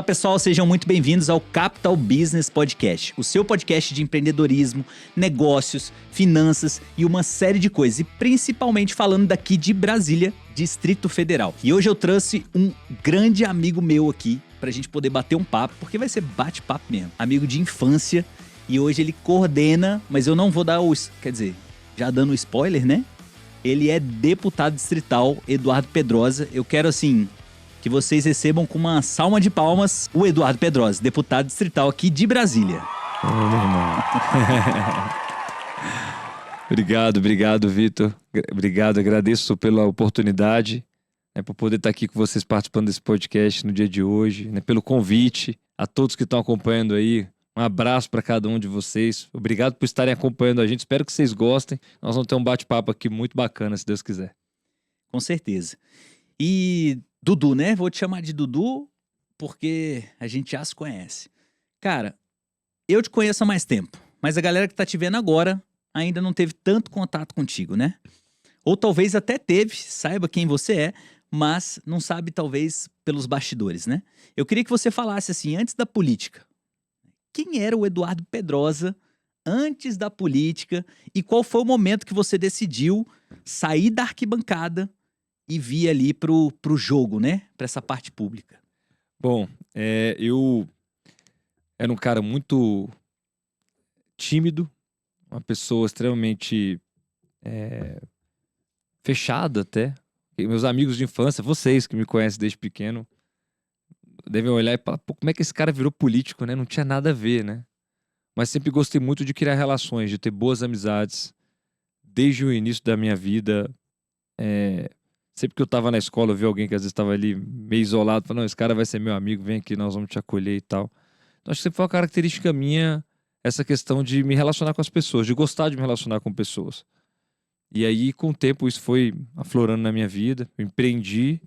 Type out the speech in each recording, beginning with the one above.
pessoal, sejam muito bem-vindos ao Capital Business Podcast, o seu podcast de empreendedorismo, negócios, finanças e uma série de coisas, e principalmente falando daqui de Brasília, Distrito Federal. E hoje eu trouxe um grande amigo meu aqui pra gente poder bater um papo, porque vai ser bate-papo mesmo, amigo de infância, e hoje ele coordena, mas eu não vou dar quer dizer, já dando spoiler, né? Ele é deputado distrital, Eduardo Pedrosa. Eu quero, assim, que vocês recebam com uma salva de palmas o Eduardo Pedrosa, deputado distrital aqui de Brasília. Ô, meu irmão. Obrigado, Vitor. Obrigado, agradeço pela oportunidade, por poder estar aqui com vocês participando desse podcast no dia de hoje, pelo convite. A todos que estão acompanhando aí, um abraço para cada um de vocês. Obrigado por estarem acompanhando a gente. Espero que vocês gostem. Nós vamos ter um bate-papo aqui muito bacana, se Deus quiser. Com certeza. E Dudu, né? Vou te chamar de Dudu porque a gente já se conhece. Cara, eu te conheço há mais tempo, mas a galera que tá te vendo agora ainda não teve tanto contato contigo, né? Ou talvez até teve, saiba quem você é, mas não sabe talvez pelos bastidores, né? Eu queria que você falasse assim, antes da política, quem era o Eduardo Pedrosa antes da política e qual foi o momento que você decidiu sair da arquibancada e vir ali pro jogo, né? Pra essa parte pública. Bom, eu era um cara muito tímido, uma pessoa extremamente fechada até. E meus amigos de infância, vocês que me conhecem desde pequeno, devem olhar e falar, pô, como é que esse cara virou político, né? Não tinha nada a ver, né? Mas sempre gostei muito de criar relações, de ter boas amizades. Desde o início da minha vida, sempre que eu tava na escola, eu vi alguém que às vezes estava ali meio isolado, falando, não, esse cara vai ser meu amigo, vem aqui, nós vamos te acolher e tal. Então acho que sempre foi uma característica minha, essa questão de me relacionar com as pessoas, de gostar de me relacionar com pessoas. E aí, com o tempo, isso foi aflorando na minha vida, eu empreendi.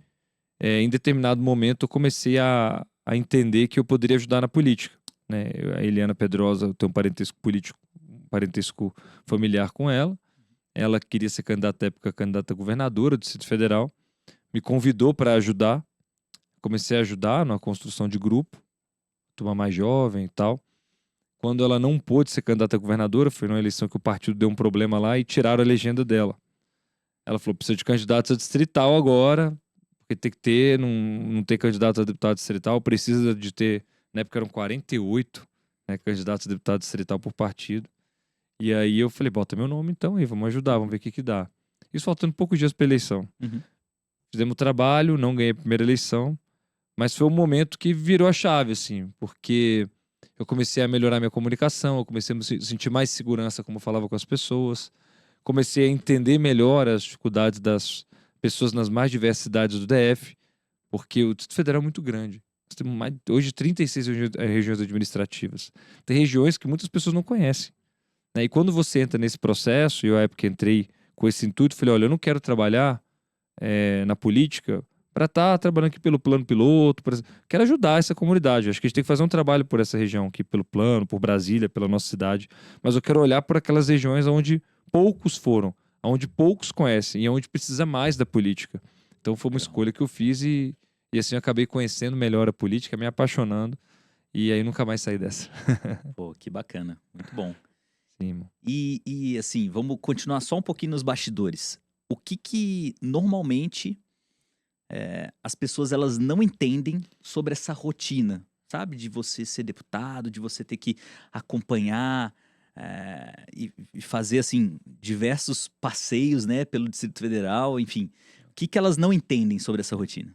Em determinado momento, eu comecei a entender que eu poderia ajudar na política, né? A Eliana Pedrosa, eu tenho um parentesco político, um parentesco familiar com ela. Ela queria ser candidata à época, candidata a governadora do Distrito Federal. Me convidou para ajudar. Comecei a ajudar na construção de grupo, turma mais jovem e tal. Quando ela não pôde ser candidata a governadora, foi numa eleição que o partido deu um problema lá e tiraram a legenda dela. Ela falou, precisa de candidatos a distrital agora, porque tem que ter, não ter candidato a deputado distrital, precisa de ter, na época eram 48, né, candidatos a deputado distrital por partido. E aí eu falei, bota meu nome então aí, vamos ajudar, vamos ver o que dá. Isso faltando poucos dias para eleição. Uhum. Fizemos o trabalho, não ganhei a primeira eleição, mas foi um momento que virou a chave, assim, porque eu comecei a melhorar minha comunicação, eu comecei a me sentir mais segurança como eu falava com as pessoas, comecei a entender melhor as dificuldades das pessoas nas mais diversas cidades do DF, porque o Distrito Federal é muito grande. Nós temos hoje 36 regiões administrativas. Tem regiões que muitas pessoas não conhecem, né? E quando você entra nesse processo, e eu, à época, entrei com esse intuito, falei, olha, eu não quero trabalhar na política para estar trabalhando aqui pelo plano piloto, quero ajudar essa comunidade. Acho que a gente tem que fazer um trabalho por essa região aqui, pelo plano, por Brasília, pela nossa cidade, mas eu quero olhar por aquelas regiões onde poucos foram, onde poucos conhecem e onde precisa mais da política. Então foi uma escolha que eu fiz e assim eu acabei conhecendo melhor a política, me apaixonando e aí nunca mais saí dessa. Pô, que bacana. Muito bom. Sim, irmão. E assim, vamos continuar só um pouquinho nos bastidores. O que normalmente as pessoas elas não entendem sobre essa rotina, sabe? De você ser deputado, de você ter que acompanhar e fazer, assim, diversos passeios, né, pelo Distrito Federal, enfim. O que elas não entendem sobre essa rotina?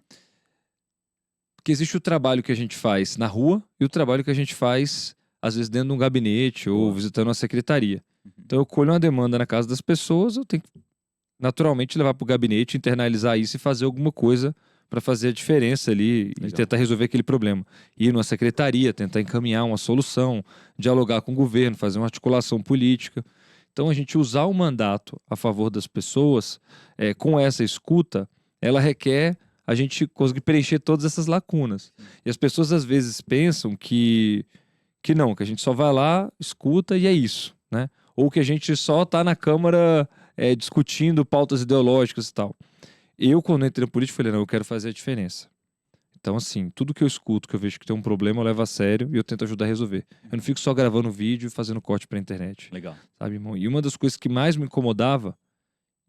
Porque existe o trabalho que a gente faz na rua e o trabalho que a gente faz, às vezes, dentro de um gabinete ou Boa. visitando uma secretaria. Uhum. Então eu colho uma demanda na casa das pessoas, eu tenho que naturalmente levar para o gabinete, internalizar isso e fazer alguma coisa para fazer a diferença ali e Legal. tentar resolver aquele problema. Ir numa secretaria, tentar encaminhar uma solução, dialogar com o governo, fazer uma articulação política. Então a gente usar o mandato a favor das pessoas, com essa escuta, ela requer a gente conseguir preencher todas essas lacunas. E as pessoas às vezes pensam que não, que a gente só vai lá, escuta e é isso, né? Ou que a gente só está na Câmara discutindo pautas ideológicas e tal. Eu, quando entrei na política, falei, não, eu quero fazer a diferença. Então, assim, tudo que eu escuto, que eu vejo que tem um problema, eu levo a sério e eu tento ajudar a resolver. Eu não fico só gravando vídeo e fazendo corte pra internet, Legal. sabe, irmão? E uma das coisas que mais me incomodava,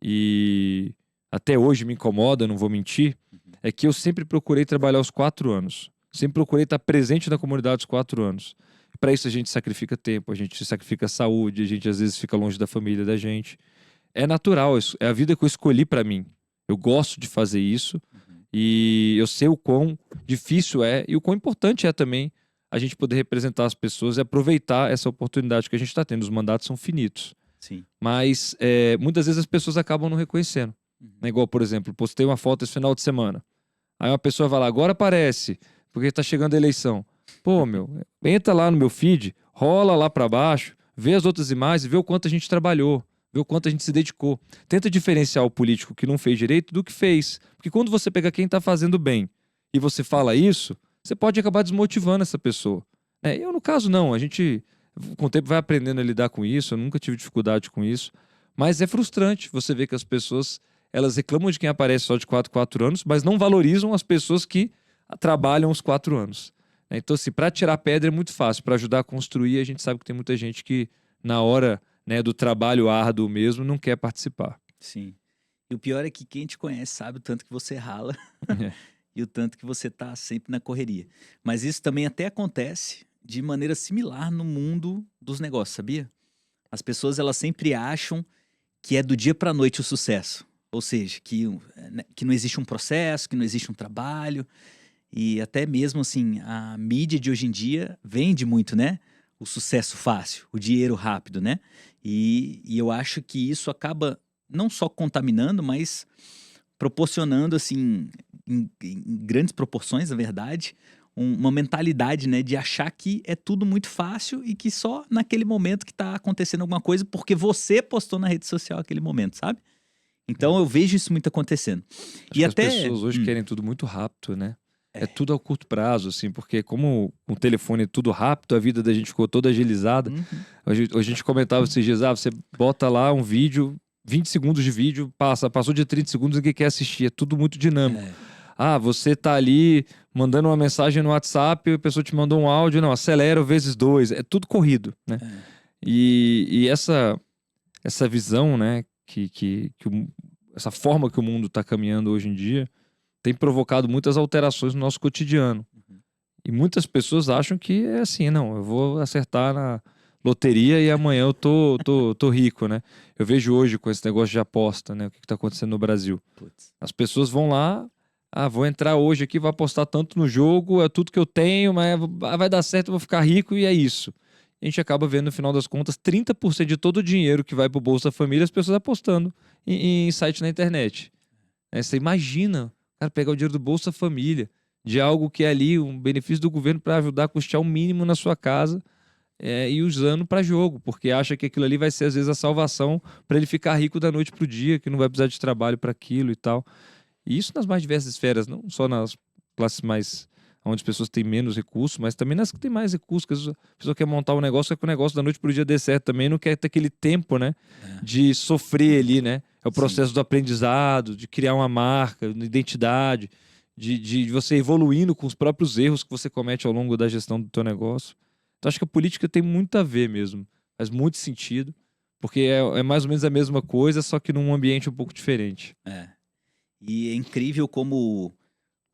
e até hoje me incomoda, não vou mentir, é que eu sempre procurei trabalhar aos 4 anos. Sempre procurei estar presente na comunidade aos 4 anos. Para isso a gente sacrifica tempo, a gente sacrifica saúde, a gente às vezes fica longe da família da gente. É natural, é a vida que eu escolhi para mim. Eu gosto de fazer isso e eu sei o quão difícil é e o quão importante é também a gente poder representar as pessoas e aproveitar essa oportunidade que a gente está tendo. Os mandatos são finitos. Sim. Mas muitas vezes as pessoas acabam não reconhecendo. É igual, por exemplo, postei uma foto esse final de semana. Aí uma pessoa vai lá, agora aparece, porque tá chegando a eleição. Pô, meu, entra lá no meu feed, rola lá pra baixo, vê as outras imagens e vê o quanto a gente trabalhou, vê o quanto a gente se dedicou. Tenta diferenciar o político que não fez direito do que fez. Porque quando você pega quem tá fazendo bem e você fala isso, você pode acabar desmotivando essa pessoa. Eu, no caso, não. A gente, com o tempo, vai aprendendo a lidar com isso. Eu nunca tive dificuldade com isso. Mas é frustrante você ver que as pessoas, elas reclamam de quem aparece só de 4 anos, mas não valorizam as pessoas que trabalham os 4 anos. Então, assim, para tirar pedra é muito fácil. Para ajudar a construir, a gente sabe que tem muita gente que, na hora, né, do trabalho árduo mesmo, não quer participar. Sim. E o pior é que quem te conhece sabe o tanto que você rala e o tanto que você tá sempre na correria. Mas isso também até acontece de maneira similar no mundo dos negócios, sabia? As pessoas, elas sempre acham que é do dia para noite o sucesso. Ou seja, que não existe um processo, que não existe um trabalho. E até mesmo assim, a mídia de hoje em dia vende muito, né? O sucesso fácil, o dinheiro rápido, né? E eu acho que isso acaba não só contaminando, mas proporcionando, assim, em grandes proporções, na verdade, uma mentalidade, né? De achar que é tudo muito fácil e que só naquele momento que tá acontecendo alguma coisa porque você postou na rede social aquele momento, sabe? Então eu vejo isso muito acontecendo. Acho E que as até. pessoas hoje querem tudo muito rápido, né? É tudo a curto prazo, assim, porque como o telefone é tudo rápido, a vida da gente ficou toda agilizada. Uhum. Hoje a gente comentava esses dias, você bota lá um vídeo, 20 segundos de vídeo, passou de 30 segundos, ninguém quer assistir, é tudo muito dinâmico. Você tá ali mandando uma mensagem no WhatsApp, a pessoa te mandou um áudio, não, acelera vezes 2, é tudo corrido, né? E essa visão, né, essa forma que o mundo tá caminhando hoje em dia, tem provocado muitas alterações no nosso cotidiano. E muitas pessoas acham que é assim, não, eu vou acertar na loteria e amanhã eu tô rico, né? Eu vejo hoje com esse negócio de aposta, né? O que tá acontecendo no Brasil. Putz. As pessoas vão lá, vou entrar hoje aqui, vou apostar tanto no jogo, é tudo que eu tenho, mas vai dar certo, eu vou ficar rico e é isso. A gente acaba vendo, no final das contas, 30% de todo o dinheiro que vai pro Bolsa Família, as pessoas apostando em site na internet. Você imagina, cara, pegar o dinheiro do Bolsa Família, de algo que é ali um benefício do governo para ajudar a custear o mínimo na sua casa, e usando para jogo, porque acha que aquilo ali vai ser às vezes a salvação para ele ficar rico da noite pro dia, que não vai precisar de trabalho para aquilo e tal. E isso nas mais diversas esferas, não só nas classes mais onde as pessoas têm menos recursos, mas também nas que têm mais recursos, que a pessoa quer montar um negócio, é que o negócio da noite pro dia dê certo também, não quer ter aquele tempo, né, de sofrer ali, né? É o processo do aprendizado, de criar uma marca, uma identidade, de você evoluindo com os próprios erros que você comete ao longo da gestão do teu negócio. Então acho que a política tem muito a ver mesmo. Faz muito sentido, porque é mais ou menos a mesma coisa, só que num ambiente um pouco diferente. E é incrível como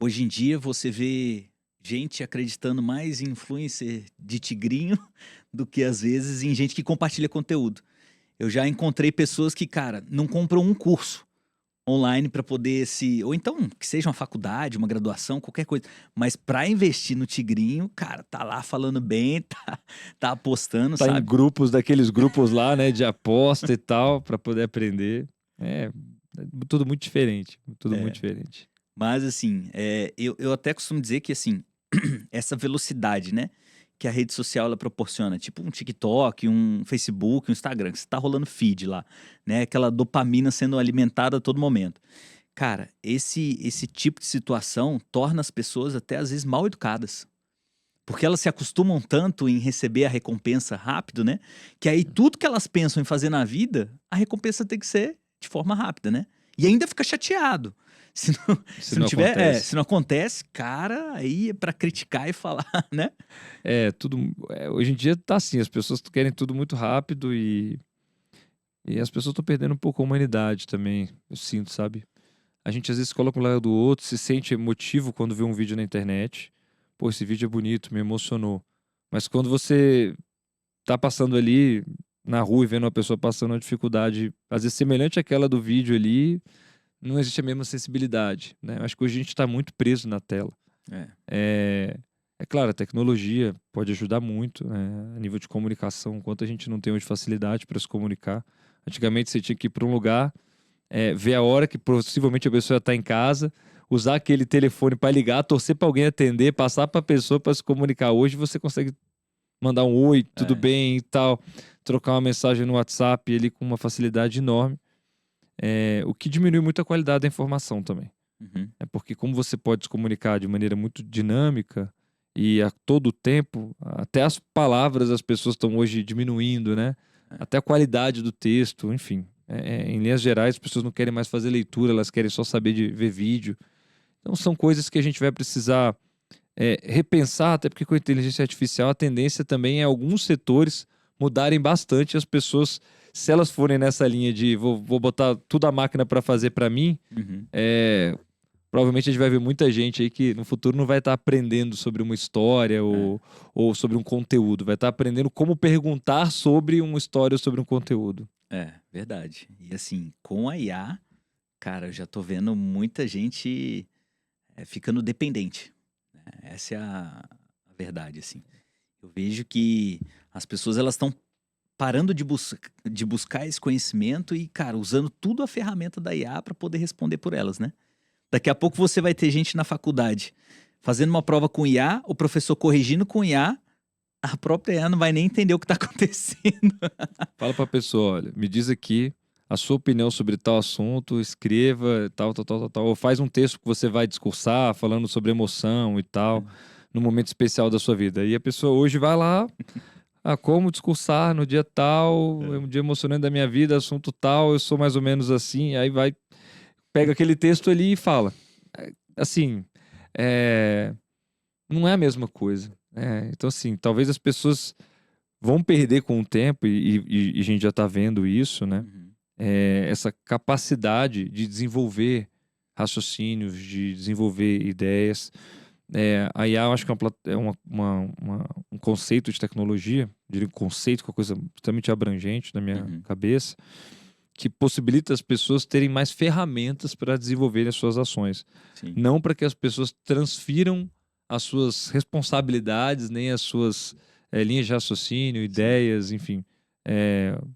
hoje em dia você vê gente acreditando mais em influencer de tigrinho do que às vezes em gente que compartilha conteúdo. Eu já encontrei pessoas que, cara, não compram um curso online para poder ou então que seja uma faculdade, uma graduação, qualquer coisa, mas para investir no tigrinho, cara, tá lá falando bem, tá apostando, Tá sabe? em grupos, daqueles grupos lá, né, de aposta e tal, para poder aprender. É tudo muito diferente, tudo muito diferente. Mas assim, eu até costumo dizer que assim, essa velocidade, né, que a rede social ela proporciona, tipo um TikTok, um Facebook, um Instagram, que você tá rolando feed lá, né, aquela dopamina sendo alimentada a todo momento. Cara, esse tipo de situação torna as pessoas até às vezes mal educadas. Porque elas se acostumam tanto em receber a recompensa rápido, né, que aí tudo que elas pensam em fazer na vida, a recompensa tem que ser de forma rápida, né? E ainda fica chateado. Se não, Se se não não tiver, acontece. se não acontece, cara, aí é pra criticar e falar, né? Tudo. Hoje em dia tá assim, as pessoas querem tudo muito rápido e as pessoas estão perdendo um pouco a humanidade também, eu sinto, sabe? A gente às vezes coloca um lado do outro, se sente emotivo quando vê um vídeo na internet. Pô, esse vídeo é bonito, me emocionou. Mas quando você tá passando ali na rua e vendo uma pessoa passando uma dificuldade, às vezes semelhante àquela do vídeo ali, não existe a mesma sensibilidade, né? Eu acho que hoje a gente está muito preso na tela. É. É, é claro, a tecnologia pode ajudar muito, né? A nível de comunicação, quanto a gente não tem hoje facilidade para se comunicar. Antigamente você tinha que ir para um lugar, ver a hora que possivelmente a pessoa está em casa, usar aquele telefone para ligar, torcer para alguém atender, passar para a pessoa para se comunicar. Hoje você consegue mandar um oi, tudo É. bem e tal, trocar uma mensagem no WhatsApp ali com uma facilidade enorme. O que diminui muito a qualidade da informação também. Uhum. É porque como você pode se comunicar de maneira muito dinâmica e a todo tempo, até as palavras as pessoas estão hoje diminuindo, né? É. Até a qualidade do texto, enfim. Em linhas gerais, as pessoas não querem mais fazer leitura, elas querem só saber de ver vídeo. Então são coisas que a gente vai precisar repensar, até porque com a inteligência artificial a tendência também é alguns setores mudarem bastante. As pessoas, se elas forem nessa linha de vou botar tudo a máquina para fazer para mim, Uhum. provavelmente a gente vai ver muita gente aí que no futuro não vai estar aprendendo sobre uma história ou sobre um conteúdo, vai estar aprendendo como perguntar sobre uma história ou sobre um conteúdo. Verdade. E assim, com a IA, cara, eu já tô vendo muita gente ficando dependente, né? Essa é a verdade, assim. Eu vejo que as pessoas elas estão parando de buscar esse conhecimento e, cara, usando tudo a ferramenta da IA para poder responder por elas, né? Daqui a pouco você vai ter gente na faculdade fazendo uma prova com IA, o professor corrigindo com IA, a própria IA não vai nem entender o que tá acontecendo. Fala para a pessoa, olha, me diz aqui a sua opinião sobre tal assunto, escreva tal, tal, tal, tal, tal. Ou faz um texto que você vai discursar, falando sobre emoção e tal, no momento especial da sua vida. E a pessoa hoje vai lá, como discursar no dia tal, é um dia emocionante da minha vida, assunto tal, eu sou mais ou menos assim, aí vai, pega aquele texto ali e fala. Assim, é, não é a mesma coisa. Então, assim, talvez as pessoas vão perder com o tempo, e a gente já está vendo isso, né? Uhum. Essa capacidade de desenvolver raciocínios, de desenvolver ideias. A IA, eu acho que um conceito de tecnologia, diria um conceito, que é uma coisa extremamente abrangente na minha Uhum. cabeça, que possibilita as pessoas terem mais ferramentas para desenvolverem as suas ações. Sim. Não para que as pessoas transfiram as suas responsabilidades, nem as suas linhas de raciocínio, ideias, enfim,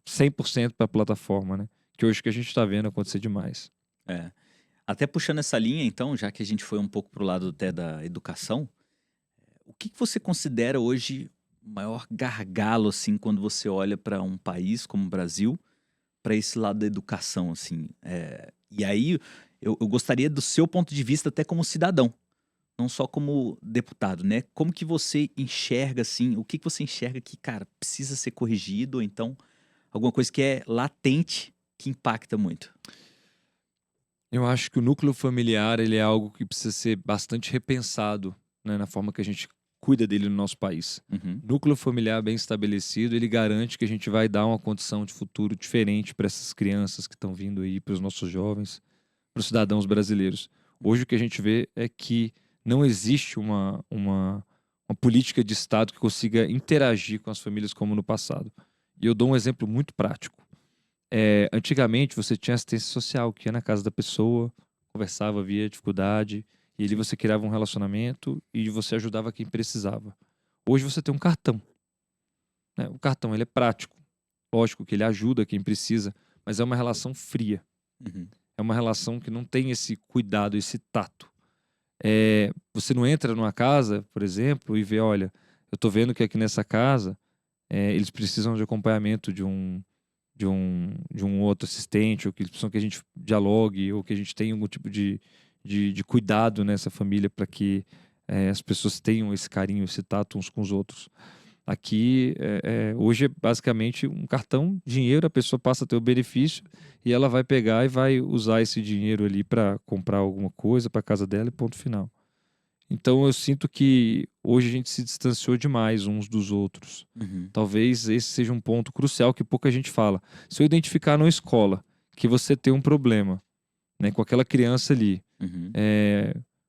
100% para a plataforma, né? Que hoje que a gente está vendo acontecer demais. É. Até puxando essa linha, então, já que a gente foi um pouco pro lado até da educação, o que que você considera hoje o maior gargalo, assim, quando você olha para um país como o Brasil, para esse lado da educação, assim? E aí eu gostaria do seu ponto de vista até como cidadão, não só como deputado, né? Como que você enxerga, assim, o que que você enxerga que, cara, precisa ser corrigido, ou então alguma coisa que é latente, que impacta muito? Eu acho que o núcleo familiar ele é algo que precisa ser bastante repensado, né, na forma que a gente cuida dele no nosso país. Uhum. Núcleo familiar bem estabelecido, ele garante que a gente vai dar uma condição de futuro diferente para essas crianças que estão vindo aí, para os nossos jovens, para os cidadãos brasileiros. Hoje o que a gente vê é que não existe uma política de Estado que consiga interagir com as famílias como no passado. E eu dou um exemplo muito prático. Antigamente você tinha assistência social, que ia na casa da pessoa, conversava, via dificuldade, e ali você criava um relacionamento e você ajudava quem precisava. Hoje você tem um cartão, né? O cartão ele é prático, lógico que ele ajuda quem precisa, mas é uma relação fria. Uhum. É uma relação que não tem esse cuidado, esse tato. Você não entra numa casa, por exemplo, e vê, olha, eu tô vendo que aqui nessa casa eles precisam de acompanhamento de um outro assistente, ou que eles precisam que a gente dialogue, ou que a gente tenha algum tipo de cuidado nessa família para que as pessoas tenham esse carinho, esse tato uns com os outros. Aqui, hoje é basicamente um cartão, dinheiro, a pessoa passa a ter o benefício e ela vai pegar e vai usar esse dinheiro ali para comprar alguma coisa para casa dela e ponto final. Então eu sinto que hoje a gente se distanciou demais uns dos outros. Uhum. Talvez esse seja um ponto crucial que pouca gente fala. Se eu identificar numa escola que você tem um problema, né, com aquela criança ali, Uhum.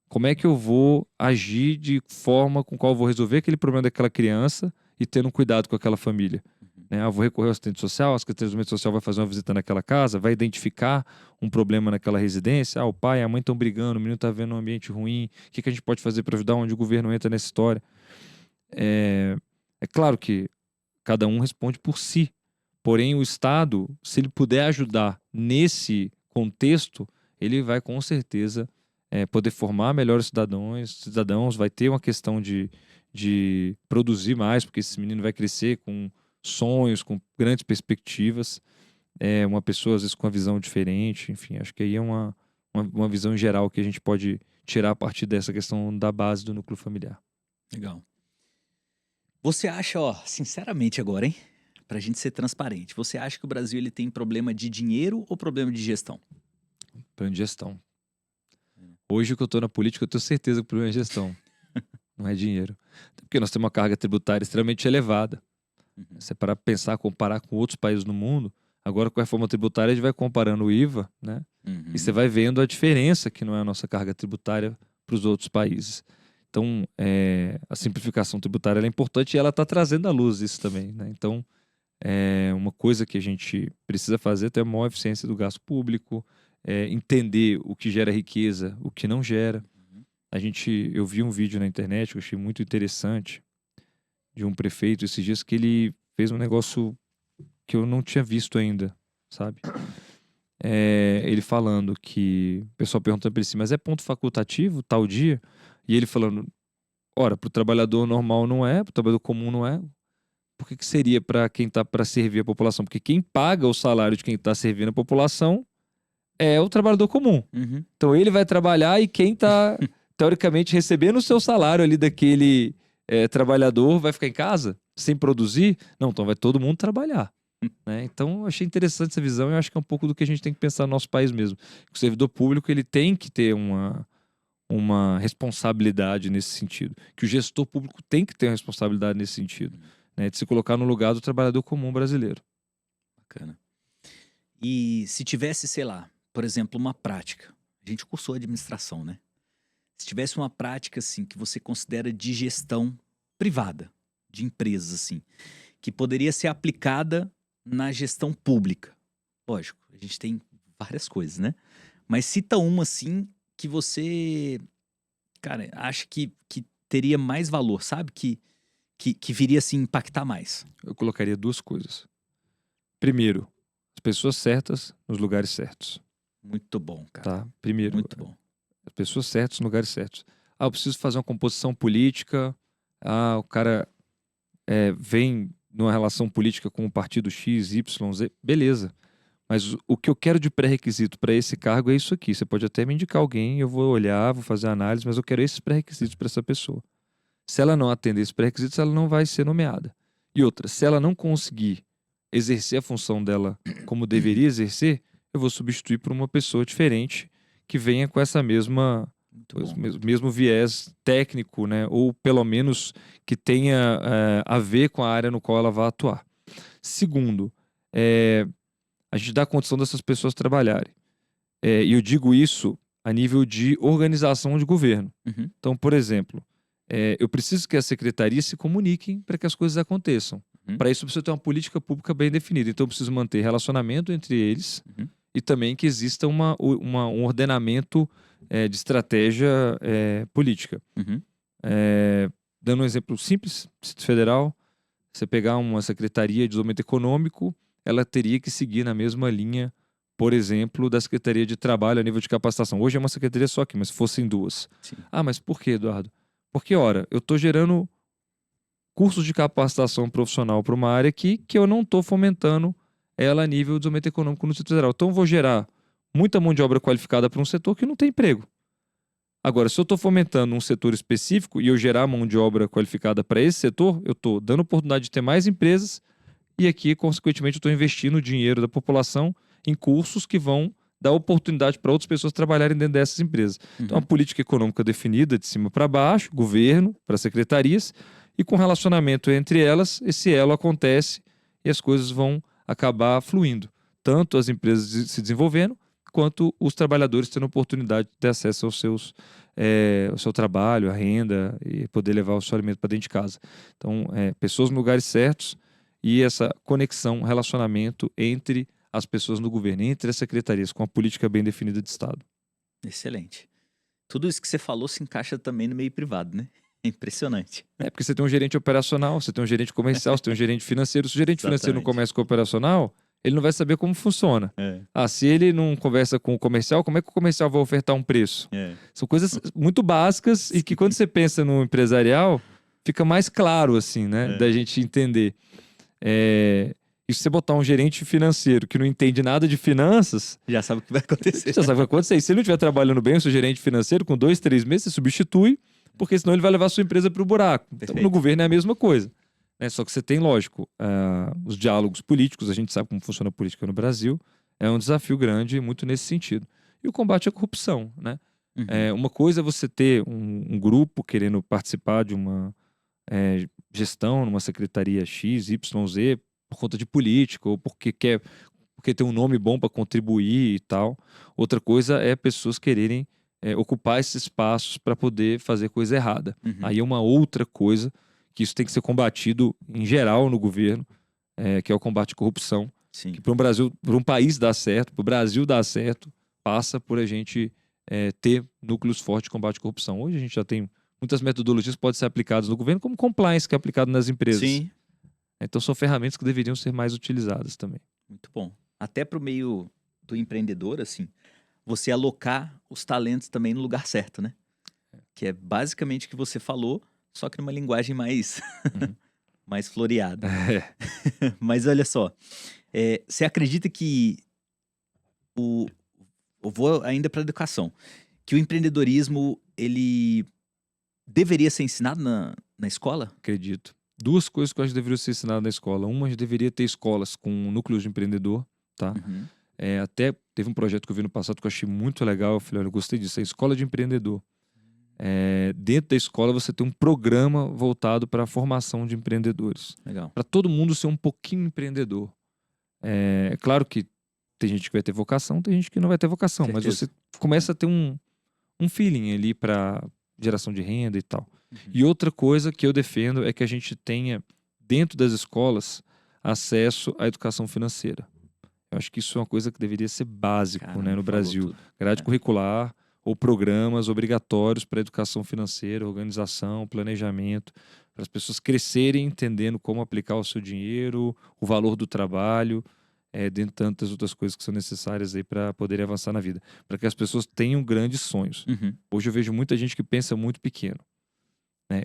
como é que eu vou agir de forma com qual eu vou resolver aquele problema daquela criança e tendo cuidado com aquela família? Né? Eu vou recorrer ao assistente social, a Secretaria de Desenvolvimento Social vai fazer uma visita naquela casa, vai identificar um problema naquela residência. O pai e a mãe estão brigando, o menino está vendo um ambiente ruim, o que a gente pode fazer para ajudar, onde o governo entra nessa história? É claro que cada um responde por si, porém o Estado, se ele puder ajudar nesse contexto, ele vai com certeza poder formar melhores cidadãos, vai ter uma questão de produzir mais, porque esse menino vai crescer com sonhos, com grandes perspectivas, uma pessoa às vezes com uma visão diferente, enfim, acho que aí é uma visão geral que a gente pode tirar a partir dessa questão da base do núcleo familiar. Legal. Você acha, ó, sinceramente agora, hein? Pra gente ser transparente, você acha que o Brasil ele tem problema de dinheiro ou problema de gestão? Plano de gestão. Hoje que eu estou na política, eu tenho certeza que o problema é gestão, não é dinheiro. Até porque nós temos uma carga tributária extremamente elevada. Uhum. Se é para pensar, comparar com outros países no mundo, agora com a reforma tributária a gente vai comparando o IVA, né? Uhum. E você vai vendo a diferença que não é a nossa carga tributária para os outros países. Então, a simplificação tributária ela é importante e ela está trazendo à luz isso também, né? Então, uma coisa que a gente precisa fazer é ter a maior eficiência do gasto público, entender o que gera riqueza, o que não gera. Uhum. Eu vi um vídeo na internet que eu achei muito interessante de um prefeito esses dias que ele fez um negócio que eu não tinha visto ainda, sabe? Ele falando que o pessoal perguntando para ele assim, mas é ponto facultativo tal dia? E ele falando, ora, para o trabalhador normal não é, para o trabalhador comum não é. Por que seria para quem está para servir a população? Porque quem paga o salário de quem está servindo a população é o trabalhador comum. Uhum. Então ele vai trabalhar e quem está, teoricamente, recebendo o seu salário ali daquele trabalhador vai ficar em casa sem produzir? Não, então vai todo mundo trabalhar. Né? Então eu achei interessante essa visão e eu acho que é um pouco do que a gente tem que pensar no nosso país mesmo. O servidor público ele tem que ter uma responsabilidade nesse sentido. Que o gestor público tem que ter uma responsabilidade nesse sentido. Né? De se colocar no lugar do trabalhador comum brasileiro. Bacana. E se tivesse, sei lá, por exemplo, uma prática. A gente cursou administração, né? Se tivesse uma prática, assim, que você considera de gestão privada, de empresas, assim, que poderia ser aplicada na gestão pública. Lógico, a gente tem várias coisas, né? Mas cita uma, assim, que você, cara, acha que teria mais valor, sabe? Que viria, assim, impactar mais. Eu colocaria duas coisas. Primeiro, as pessoas certas nos lugares certos. Muito bom, cara. Tá? Primeiro, Muito bom. as pessoas certas nos lugares certos. Eu preciso fazer uma composição política. O cara vem numa relação política com o partido X, Y, Z. Beleza. Mas o que eu quero de pré-requisito para esse cargo é isso aqui. Você pode até me indicar alguém, eu vou olhar, vou fazer análise, mas eu quero esses pré-requisitos para essa pessoa. Se ela não atender esses pré-requisitos, ela não vai ser nomeada. E outra, se ela não conseguir exercer a função dela como deveria exercer, eu vou substituir por uma pessoa diferente que venha com essa mesmo viés técnico, né? Ou pelo menos que tenha a ver com a área no qual ela vai atuar. Segundo, a gente dá condição dessas pessoas trabalharem. E eu digo isso a nível de organização de governo. Uhum. Então, por exemplo, eu preciso que as secretarias se comuniquem para que as coisas aconteçam. Uhum. Para isso, eu preciso ter uma política pública bem definida. Então, eu preciso manter relacionamento entre eles e também que exista um ordenamento de estratégia política. Uhum. Dando um exemplo simples, Distrito Federal, você pegar uma secretaria de desenvolvimento econômico, ela teria que seguir na mesma linha, por exemplo, da Secretaria de Trabalho a nível de capacitação. Hoje é uma secretaria só aqui, mas se fossem duas. Sim. Mas por quê, Eduardo? Porque, ora, eu estou gerando cursos de capacitação profissional para uma área aqui que eu não estou fomentando ela a nível de desenvolvimento econômico no Distrito Federal. Então, eu vou gerar muita mão de obra qualificada para um setor que não tem emprego. Agora, se eu estou fomentando um setor específico e eu gerar mão de obra qualificada para esse setor, eu estou dando oportunidade de ter mais empresas e aqui, consequentemente, eu estou investindo o dinheiro da população em cursos que vão dar oportunidade para outras pessoas trabalharem dentro dessas empresas. Então, uma política econômica definida de cima para baixo, governo, para secretarias, e com relacionamento entre elas, esse elo acontece e as coisas vão acabar fluindo. Tanto as empresas se desenvolvendo, quanto os trabalhadores tendo oportunidade de ter acesso ao seu trabalho, a renda e poder levar o seu alimento para dentro de casa. Então, pessoas nos lugares certos e essa conexão, relacionamento entre as pessoas no governo, entre as secretarias, com a política bem definida de Estado. Excelente. Tudo isso que você falou se encaixa também no meio privado, né? É impressionante. Porque você tem um gerente operacional, você tem um gerente comercial, você tem um gerente financeiro. Se o gerente financeiro não começa com o operacional, ele não vai saber como funciona. Se ele não conversa com o comercial, como é que o comercial vai ofertar um preço? São coisas muito básicas e que quando você pensa no empresarial, fica mais claro, assim, né? Da gente entender. E se você botar um gerente financeiro que não entende nada de finanças... Já sabe o que vai acontecer. Já sabe o que vai acontecer. E se ele não estiver trabalhando bem, o seu gerente financeiro, com 2, 3 meses, você substitui, porque senão ele vai levar a sua empresa para o buraco. Então, no governo é a mesma coisa. Só que você tem, lógico, os diálogos políticos, a gente sabe como funciona a política no Brasil, é um desafio grande muito nesse sentido. E o combate à corrupção, né? Uma coisa é você ter um grupo querendo participar de uma gestão numa secretaria X, Y, Z, por conta de política, ou porque tem um nome bom para contribuir e tal. Outra coisa é pessoas quererem ocupar esses espaços para poder fazer coisa errada. Aí é uma outra coisa que isso tem que ser combatido em geral no governo, que é o combate à corrupção. Sim. Que para um país dar certo, para o Brasil dar certo, passa por a gente ter núcleos fortes de combate à corrupção. Hoje a gente já tem muitas metodologias que podem ser aplicadas no governo, como compliance, que é aplicado nas empresas. Sim. Então são ferramentas que deveriam ser mais utilizadas também. Muito bom. Até para o meio do empreendedor, assim, você alocar os talentos também no lugar certo, né? Que é basicamente o que você falou, só que numa linguagem mais, mais floreada. Mas olha só, você acredita que eu vou ainda para a educação, que o empreendedorismo, ele deveria ser ensinado na escola? Acredito. 2 coisas que eu acho que deveriam ser ensinadas na escola. Uma, a gente deveria ter escolas com núcleos de empreendedor, tá? Até teve um projeto que eu vi no passado que eu achei muito legal. Eu falei, olha, eu gostei disso, é a escola de empreendedor. Dentro da escola você tem um programa voltado para a formação de empreendedores. Legal. Para todo mundo ser um pouquinho empreendedor. É claro que tem gente que vai ter vocação, tem gente que não vai ter vocação. Certeza. Mas você começa a ter um feeling ali para geração de renda e tal. E outra coisa que eu defendo é que a gente tenha, dentro das escolas, acesso à educação financeira. Eu acho que isso é uma coisa que deveria ser básico, Caramba, no Brasil. falou tudo. Grade curricular ou programas obrigatórios para educação financeira, organização, planejamento, para as pessoas crescerem entendendo como aplicar o seu dinheiro, o valor do trabalho, dentre tantas outras coisas que são necessárias aí para poderem avançar na vida. Para que as pessoas tenham grandes sonhos. Hoje eu vejo muita gente que pensa muito pequeno.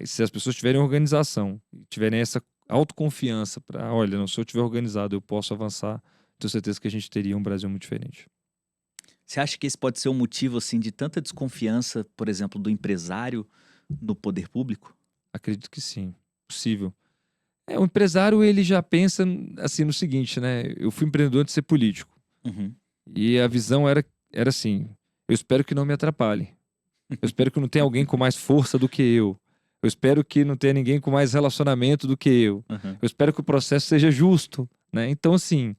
Se as pessoas tiverem organização, tiverem essa autoconfiança para, olha, não, se eu estiver organizado, eu posso avançar, tenho certeza que a gente teria um Brasil muito diferente. Você acha que esse pode ser um motivo, assim, de tanta desconfiança, por exemplo, do empresário no poder público? Acredito que sim, possível. O empresário, ele já pensa assim no seguinte, né? Eu fui empreendedor antes de ser político. E a visão era assim, eu espero que não me atrapalhe. Eu espero que não tenha alguém com mais força do que eu. Eu espero que não tenha ninguém com mais relacionamento do que eu. Eu espero que o processo seja justo, né? Então, assim,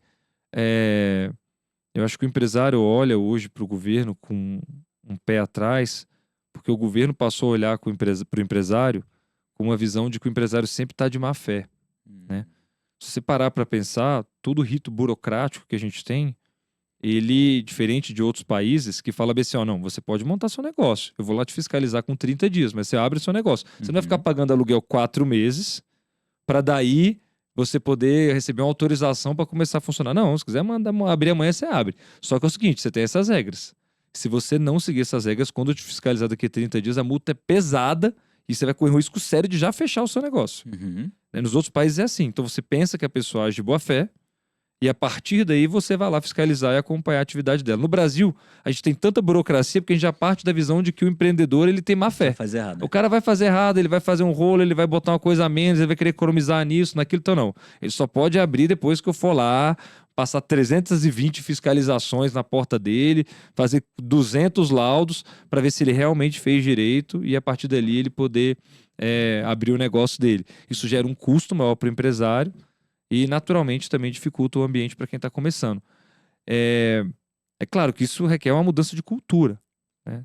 eu acho que o empresário olha hoje para o governo com um pé atrás, porque o governo passou a olhar para o empresário com uma visão de que o empresário sempre está de má fé, né? Se você parar para pensar, todo o rito burocrático que a gente tem, ele, diferente de outros países, que fala bem assim, ó, não, você pode montar seu negócio, eu vou lá te fiscalizar com 30 dias, mas você abre seu negócio. Você não vai ficar pagando aluguel 4 meses, para daí você poder receber uma autorização para começar a funcionar. Não, se quiser abrir amanhã, você abre. Só que é o seguinte, você tem essas regras. Se você não seguir essas regras, quando eu te fiscalizar daqui a 30 dias, a multa é pesada e você vai correr um risco sério de já fechar o seu negócio. Nos outros países é assim. Então você pensa que a pessoa age de boa fé E a partir daí você vai lá fiscalizar e acompanhar a atividade dela. No Brasil, a gente tem tanta burocracia porque a gente já parte da visão de que o empreendedor ele tem má Vai fé. fazer errado, O né? cara vai fazer errado, ele vai fazer um rolo, ele vai botar uma coisa a menos, ele vai querer economizar nisso, naquilo, então não. Ele só pode abrir depois que eu for lá, passar 320 fiscalizações na porta dele, fazer 200 laudos para ver se ele realmente fez direito e a partir dali ele poder abrir o negócio dele. Isso gera um custo maior para o empresário e, naturalmente, também dificulta o ambiente para quem está começando. É claro que isso requer uma mudança de cultura, né?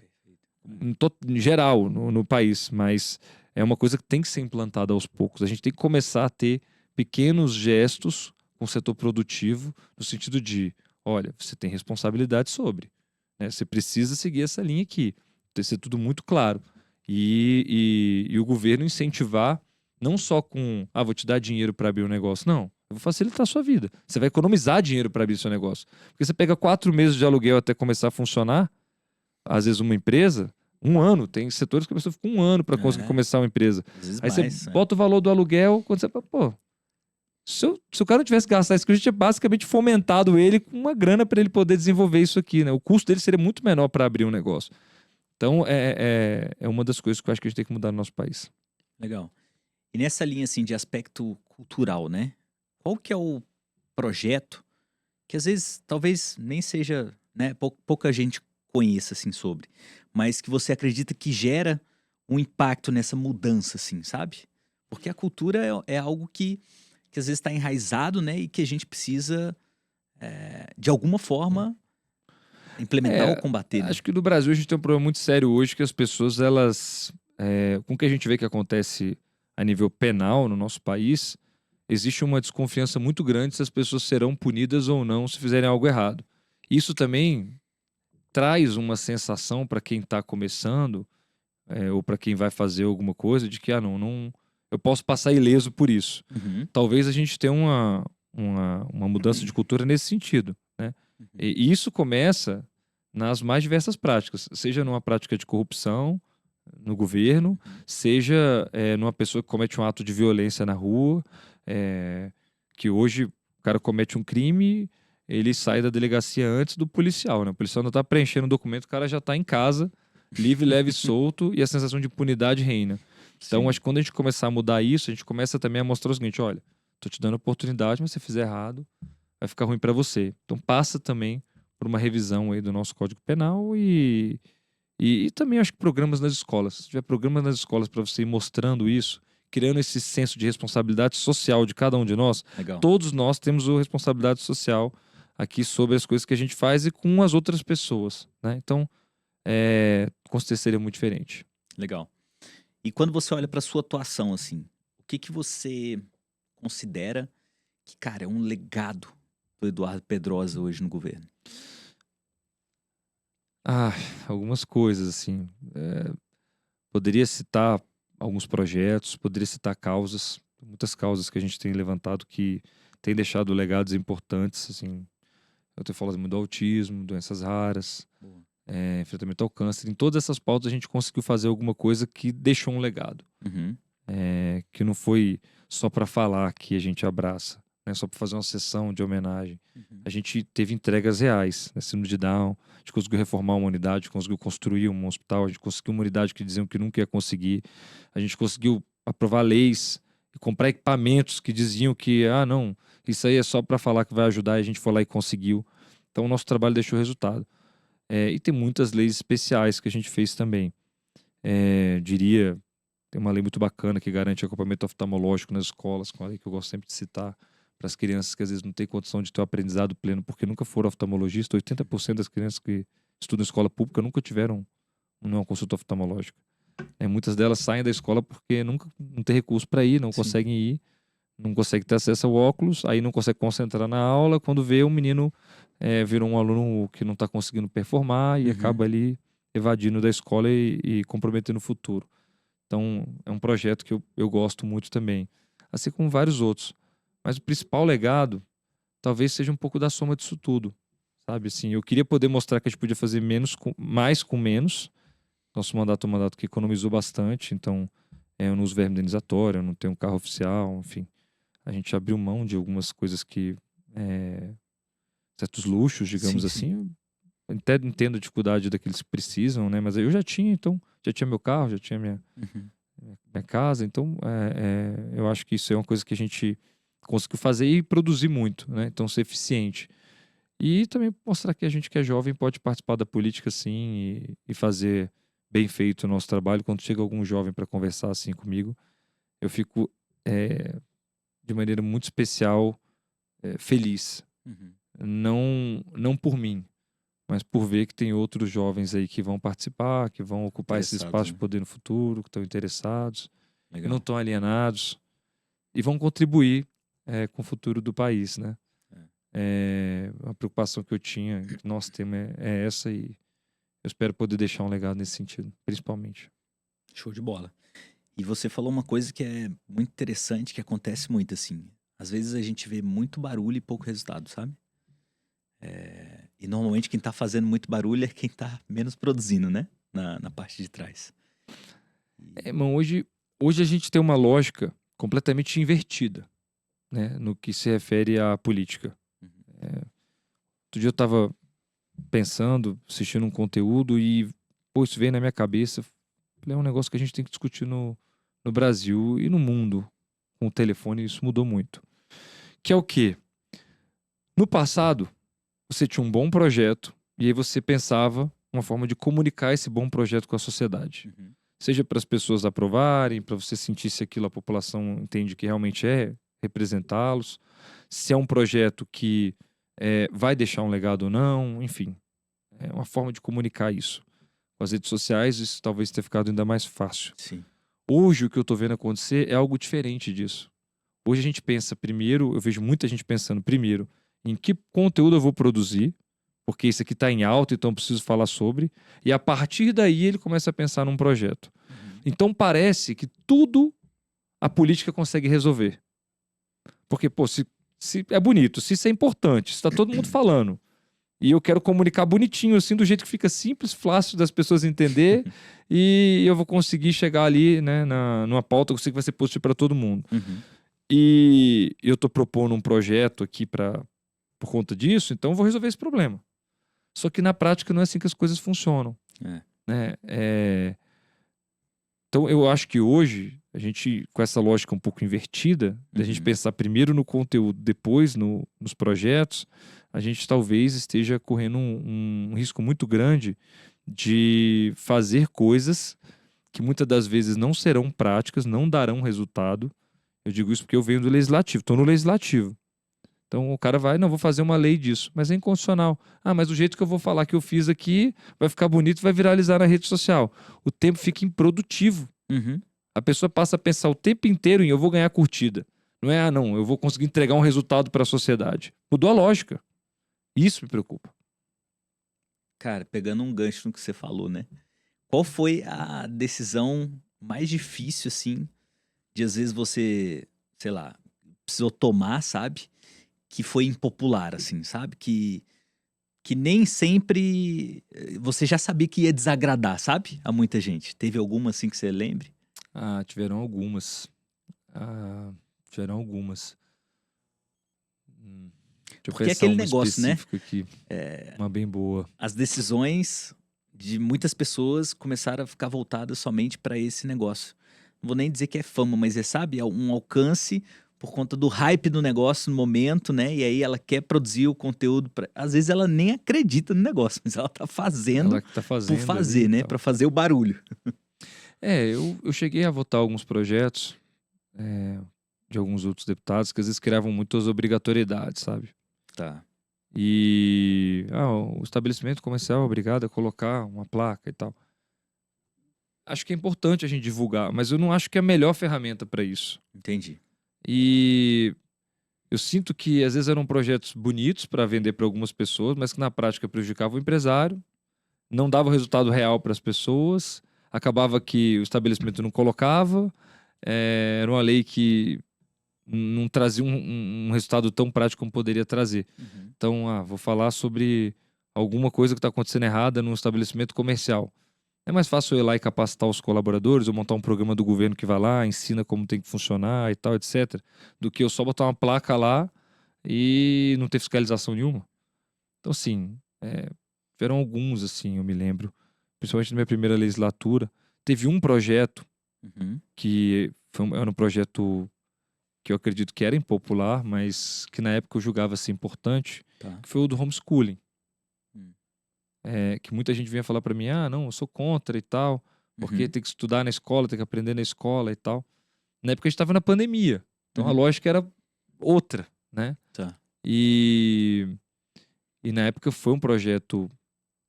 Em geral, no país, mas é uma coisa que tem que ser implantada aos poucos. A gente tem que começar a ter pequenos gestos com o setor produtivo, no sentido de, olha, você tem responsabilidade sobre, né? Você precisa seguir essa linha aqui. Tem que ser tudo muito claro. E o governo incentivar, não só com, vou te dar dinheiro para abrir um negócio. Não, eu vou facilitar a sua vida. Você vai economizar dinheiro para abrir seu negócio. Porque você pega 4 meses de aluguel até começar a funcionar, às vezes uma empresa, 1 ano. Tem setores que a pessoa fica 1 ano para conseguir começar uma empresa. Às vezes Aí mais, você bota o valor do aluguel, quando você fala, pô, se o cara não tivesse que gastar isso, que a gente tinha basicamente fomentado ele com uma grana para ele poder desenvolver isso aqui, né? O custo dele seria muito menor para abrir um negócio. Então, é uma das coisas que eu acho que a gente tem que mudar no nosso país. Legal. E nessa linha, assim, de aspecto cultural, né? Qual que é o projeto que às vezes, talvez nem seja, né, pouca gente conheça, assim, sobre, mas que você acredita que gera um impacto nessa mudança, assim, sabe? Porque a cultura é algo que às vezes está enraizado, né? E que a gente precisa, de alguma forma, implementar ou combater, né? Acho que no Brasil a gente tem um problema muito sério hoje que as pessoas, elas... com o que a gente vê que acontece a nível penal no nosso país, existe uma desconfiança muito grande se as pessoas serão punidas ou não se fizerem algo errado. Isso também traz uma sensação para quem está começando, ou para quem vai fazer alguma coisa, de que, não, eu posso passar ileso por isso. Uhum, Talvez a gente tenha uma mudança de cultura nesse sentido, né? uhum, E isso começa nas mais diversas práticas, seja numa prática de corrupção no governo, seja numa pessoa que comete um ato de violência na rua, que hoje o cara comete um crime, ele sai da delegacia antes do policial, né? O policial não está preenchendo o documento, o cara já está em casa, livre, leve e solto, e a sensação de impunidade reina. Então, sim. acho que quando a gente começar a mudar isso, a gente começa também a mostrar o seguinte, olha, tô te dando oportunidade, mas se você fizer errado, vai ficar ruim para você. Então, passa também por uma revisão aí do nosso Código Penal e também acho que programas nas escolas. Se tiver programas nas escolas para você ir mostrando isso, criando esse senso de responsabilidade social de cada um de nós, Legal. todos nós temos a responsabilidade social aqui sobre as coisas que a gente faz e com as outras pessoas, né? Então, com certeza seria muito diferente. Legal. E quando você olha para sua atuação, assim, o que que você considera que, cara, é um legado do Eduardo Pedrosa hoje no governo? Algumas coisas, assim. Poderia citar alguns projetos, poderia citar causas, muitas causas que a gente tem levantado que têm deixado legados importantes, assim. Eu tenho falado muito do autismo, doenças raras, Boa. enfrentamento ao câncer. Em todas essas pautas a gente conseguiu fazer alguma coisa que deixou um legado. Uhum, Que não foi só para falar que a gente abraça, né? Só para fazer uma sessão de homenagem. uhum, A gente teve entregas reais, né? Síndrome de Down, a gente conseguiu reformar uma unidade, conseguiu construir um hospital, a gente conseguiu uma unidade que diziam que nunca ia conseguir, a gente conseguiu aprovar leis e comprar equipamentos que diziam que, não, isso aí é só para falar que vai ajudar, e a gente foi lá e conseguiu. Então o nosso trabalho deixou resultado. E tem muitas leis especiais que a gente fez também. Diria, tem uma lei muito bacana que garante acompanhamento oftalmológico nas escolas, com a lei que eu gosto sempre de citar, para as crianças que às vezes não têm condição de ter o aprendizado pleno porque nunca foram oftalmologistas. 80% das crianças que estudam em escola pública nunca tiveram uma consulta oftalmológica. Muitas delas saem da escola porque não tem recurso para ir, não sim. conseguem ir, não conseguem ter acesso ao óculos, aí não consegue concentrar na aula. Quando vê, o menino virou um aluno que não está conseguindo performar e Uhum. acaba ali evadindo da escola e comprometendo o futuro. Então, é um projeto que eu gosto muito também, assim como vários outros. Mas o principal legado talvez seja um pouco da soma disso tudo, sabe? Assim, eu queria poder mostrar que a gente podia fazer mais com menos. Nosso mandato é um mandato que economizou bastante, então eu não uso verba indenizatória, eu não tenho um carro oficial, enfim. A gente abriu mão de algumas coisas que certos luxos, digamos Sim, assim. Eu até entendo a dificuldade daqueles que precisam, né? Mas eu já tinha, então, já tinha meu carro, já tinha Uhum. minha casa. Então, eu acho que isso é uma coisa que a gente conseguiu fazer e produzir muito, né? Então, ser eficiente. E também mostrar que a gente que é jovem pode participar da política, sim, e fazer bem feito o nosso trabalho. Quando chega algum jovem para conversar assim comigo, eu fico, de maneira muito especial, feliz. Uhum. Não por mim, mas por ver que tem outros jovens aí que vão participar, que vão ocupar esse Interessados, espaço de né? poder no futuro, que estão interessados, que não Legal. estão alienados e vão contribuir com o futuro do país, né? A preocupação que eu tinha, que nós temos é essa e eu espero poder deixar um legado nesse sentido, principalmente. Show de bola. E você falou uma coisa que é muito interessante, que acontece muito assim. Às vezes a gente vê muito barulho e pouco resultado, sabe? E normalmente quem tá fazendo muito barulho é quem tá menos produzindo, né? Na parte de trás. Mas hoje a gente tem uma lógica completamente invertida, né, no que se refere à política. Uhum. Outro dia eu estava pensando, assistindo um conteúdo e, pô, isso veio na minha cabeça. Falei, é um negócio que a gente tem que discutir no Brasil e no mundo com o telefone, e isso mudou muito. Que é o quê? No passado, você tinha um bom projeto e aí você pensava uma forma de comunicar esse bom projeto com a sociedade. Uhum. Seja para as pessoas aprovarem, para você sentir se aquilo a população entende que realmente é representá-los, se é um projeto que vai deixar um legado ou não, enfim. É uma forma de comunicar isso. Com as redes sociais, isso talvez tenha ficado ainda mais fácil. Sim. Hoje, o que eu estou vendo acontecer é algo diferente disso. Hoje a gente pensa primeiro, eu vejo muita gente pensando primeiro em que conteúdo eu vou produzir, porque isso aqui está em alta, então eu preciso falar sobre, e a partir daí ele começa a pensar num projeto. Uhum. Então parece que tudo a política consegue resolver. Porque, pô, se é bonito, se isso é importante, se está todo mundo falando, e eu quero comunicar bonitinho, assim, do jeito que fica simples, fácil das pessoas entender, e eu vou conseguir chegar ali, né, numa pauta que eu sei que vai ser positivo para todo mundo. Uhum. E eu estou propondo um projeto aqui por conta disso, então eu vou resolver esse problema. Só que na prática não é assim que as coisas funcionam, É. né? Então eu acho que hoje, a gente, com essa lógica um pouco invertida, da gente Uhum. pensar primeiro no conteúdo, depois nos projetos, a gente talvez esteja correndo um risco muito grande de fazer coisas que muitas das vezes não serão práticas, não darão resultado. Eu digo isso porque eu venho do legislativo, estou no legislativo. Então o cara vai, não, vou fazer uma lei disso, mas é inconstitucional. Ah, mas do jeito que eu vou falar que eu fiz aqui, vai ficar bonito, vai viralizar na rede social. O tempo fica improdutivo. Uhum. A pessoa passa a pensar o tempo inteiro em eu vou ganhar curtida. Não é, não, eu vou conseguir entregar um resultado para a sociedade. Mudou a lógica. Isso me preocupa. Cara, pegando um gancho no que você falou, né? Qual foi a decisão mais difícil, assim, de às vezes você, sei lá, precisou tomar, sabe? Que foi impopular, assim, sabe? Que nem sempre você já sabia que ia desagradar, sabe? A muita gente. Teve alguma assim que você lembre? Ah, tiveram algumas. Ah, tiveram algumas. Deixa eu Porque é pensar aquele uma negócio, né? específica aqui. Uma bem boa. As decisões de muitas pessoas começaram a ficar voltadas somente para esse negócio. Não vou nem dizer que é fama, mas é, sabe, um alcance por conta do hype do negócio no momento, né? E aí ela quer produzir o conteúdo para, às vezes ela nem acredita no negócio, mas ela tá fazendo Ela que tá por fazendo ali fazer, e né? tal. Para fazer o barulho. Eu cheguei a votar alguns projetos de alguns outros deputados que às vezes criavam muitas obrigatoriedades, sabe? Tá. E o estabelecimento comercial é obrigado a colocar uma placa e tal. Acho que é importante a gente divulgar, mas eu não acho que é a melhor ferramenta para isso. Entendi. E eu sinto que às vezes eram projetos bonitos para vender para algumas pessoas, mas que na prática prejudicavam o empresário, não dava o resultado real para as pessoas, acabava que o estabelecimento não colocava, era uma lei que não trazia um resultado tão prático como poderia trazer. Uhum. Então, vou falar sobre alguma coisa que está acontecendo errada num estabelecimento comercial. É mais fácil eu ir lá e capacitar os colaboradores, ou montar um programa do governo que vai lá, ensina como tem que funcionar e tal, etc., do que eu só botar uma placa lá e não ter fiscalização nenhuma. Então, assim, tiveram alguns, assim, eu me lembro, principalmente na minha primeira legislatura. Teve um projeto Uhum. que era um projeto que eu acredito que era impopular, mas que na época eu julgava ser importante, Tá. que foi o do homeschooling. Hum. Que muita gente vinha falar pra mim, não, eu sou contra e tal, porque Uhum. tem que estudar na escola, tem que aprender na escola e tal. Na época a gente tava na pandemia, então a Uhum. lógica era outra, né? Tá. E na época foi um projeto,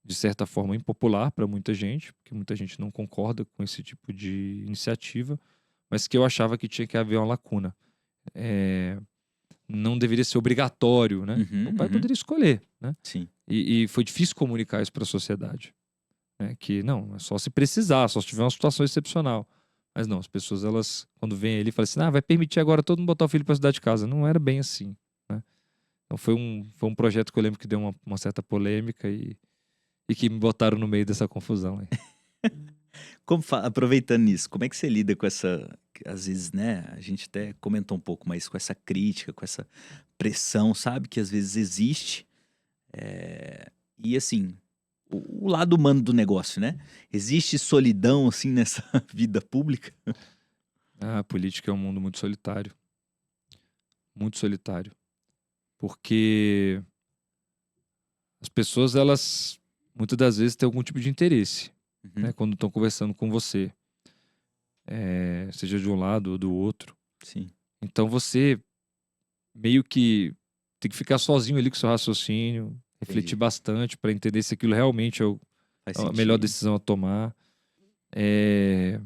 de certa forma, impopular para muita gente, porque muita gente não concorda com esse tipo de iniciativa, mas que eu achava que tinha que haver uma lacuna. Não deveria ser obrigatório, né? Uhum. O pai Uhum. poderia escolher, né? Sim. E foi difícil comunicar isso para a sociedade, né? Que não, é só se precisar, só se tiver uma situação excepcional. Mas não, as pessoas, elas, quando vêm ali, falam assim, vai permitir agora todo mundo botar o filho para estudar de casa. Não era bem assim, né? Então foi um projeto que eu lembro que deu uma certa polêmica e que me botaram no meio dessa confusão aí. Aproveitando isso, como é que você lida com essa, às vezes, né, a gente até comentou um pouco, mas com essa crítica, com essa pressão, sabe, que às vezes existe, e assim, o lado humano do negócio, né? Existe solidão, assim, nessa vida pública? A política é um mundo muito solitário. Muito solitário. Porque as pessoas, elas, muitas das vezes, têm algum tipo de interesse, né? Uhum. Quando estão conversando com você. Seja de um lado ou do outro. Sim, Então você meio que tem que ficar sozinho ali com o seu raciocínio, refletir entendi. bastante para entender se aquilo realmente é Faz a melhor sentido. decisão a tomar. É,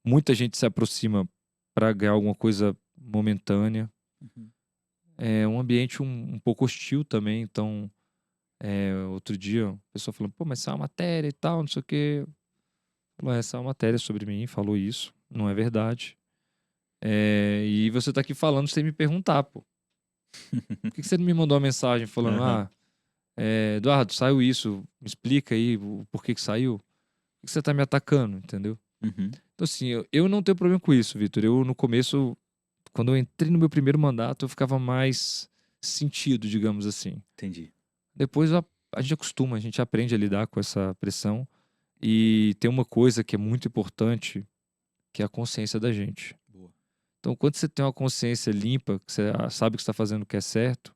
Muita gente se aproxima para ganhar alguma coisa momentânea. Uhum. É um ambiente um pouco hostil também. Então, outro dia, a pessoa falando, pô, mas essa é uma matéria e tal, não sei o quê. Falou, essa é uma matéria sobre mim, falou isso. Não é verdade. E você tá aqui falando sem me perguntar, pô. Por que você não me mandou uma mensagem falando, Aham. Eduardo, saiu isso, me explica aí o porquê que saiu? Por que você tá me atacando, entendeu? Uhum. Então, assim, eu não tenho problema com isso, Vitor. Eu, no começo, quando eu entrei no meu primeiro mandato, eu ficava mais sentido, digamos assim. Entendi. Depois a gente acostuma, a gente aprende a lidar com essa pressão. E tem uma coisa que é muito importante, que é a consciência da gente. Boa. Então, quando você tem uma consciência limpa, que você sabe que está fazendo o que é certo,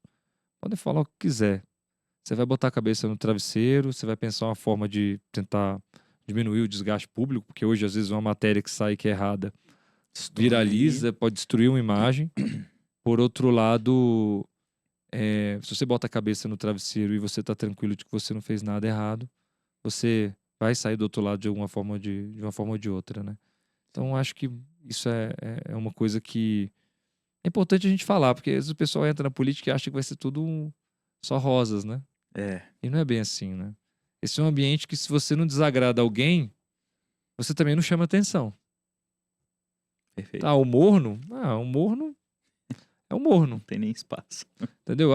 pode falar o que quiser. Você vai botar a cabeça no travesseiro, você vai pensar uma forma de tentar diminuir o desgaste público, porque hoje, às vezes, uma matéria que sai que é errada Estoura aí. viraliza, pode destruir uma imagem. Por outro lado, se você bota a cabeça no travesseiro e você está tranquilo de que você não fez nada errado, você vai sair do outro lado de alguma forma de uma forma ou de outra, né? Então, acho que isso é uma coisa que é importante a gente falar, porque às vezes o pessoal entra na política e acha que vai ser tudo só rosas, né? É, E não é bem assim, né? Esse é um ambiente que, se você não desagrada alguém, você também não chama atenção. perfeito. Tá, o morno? O morno é o Não morno, tem nem espaço. entendeu?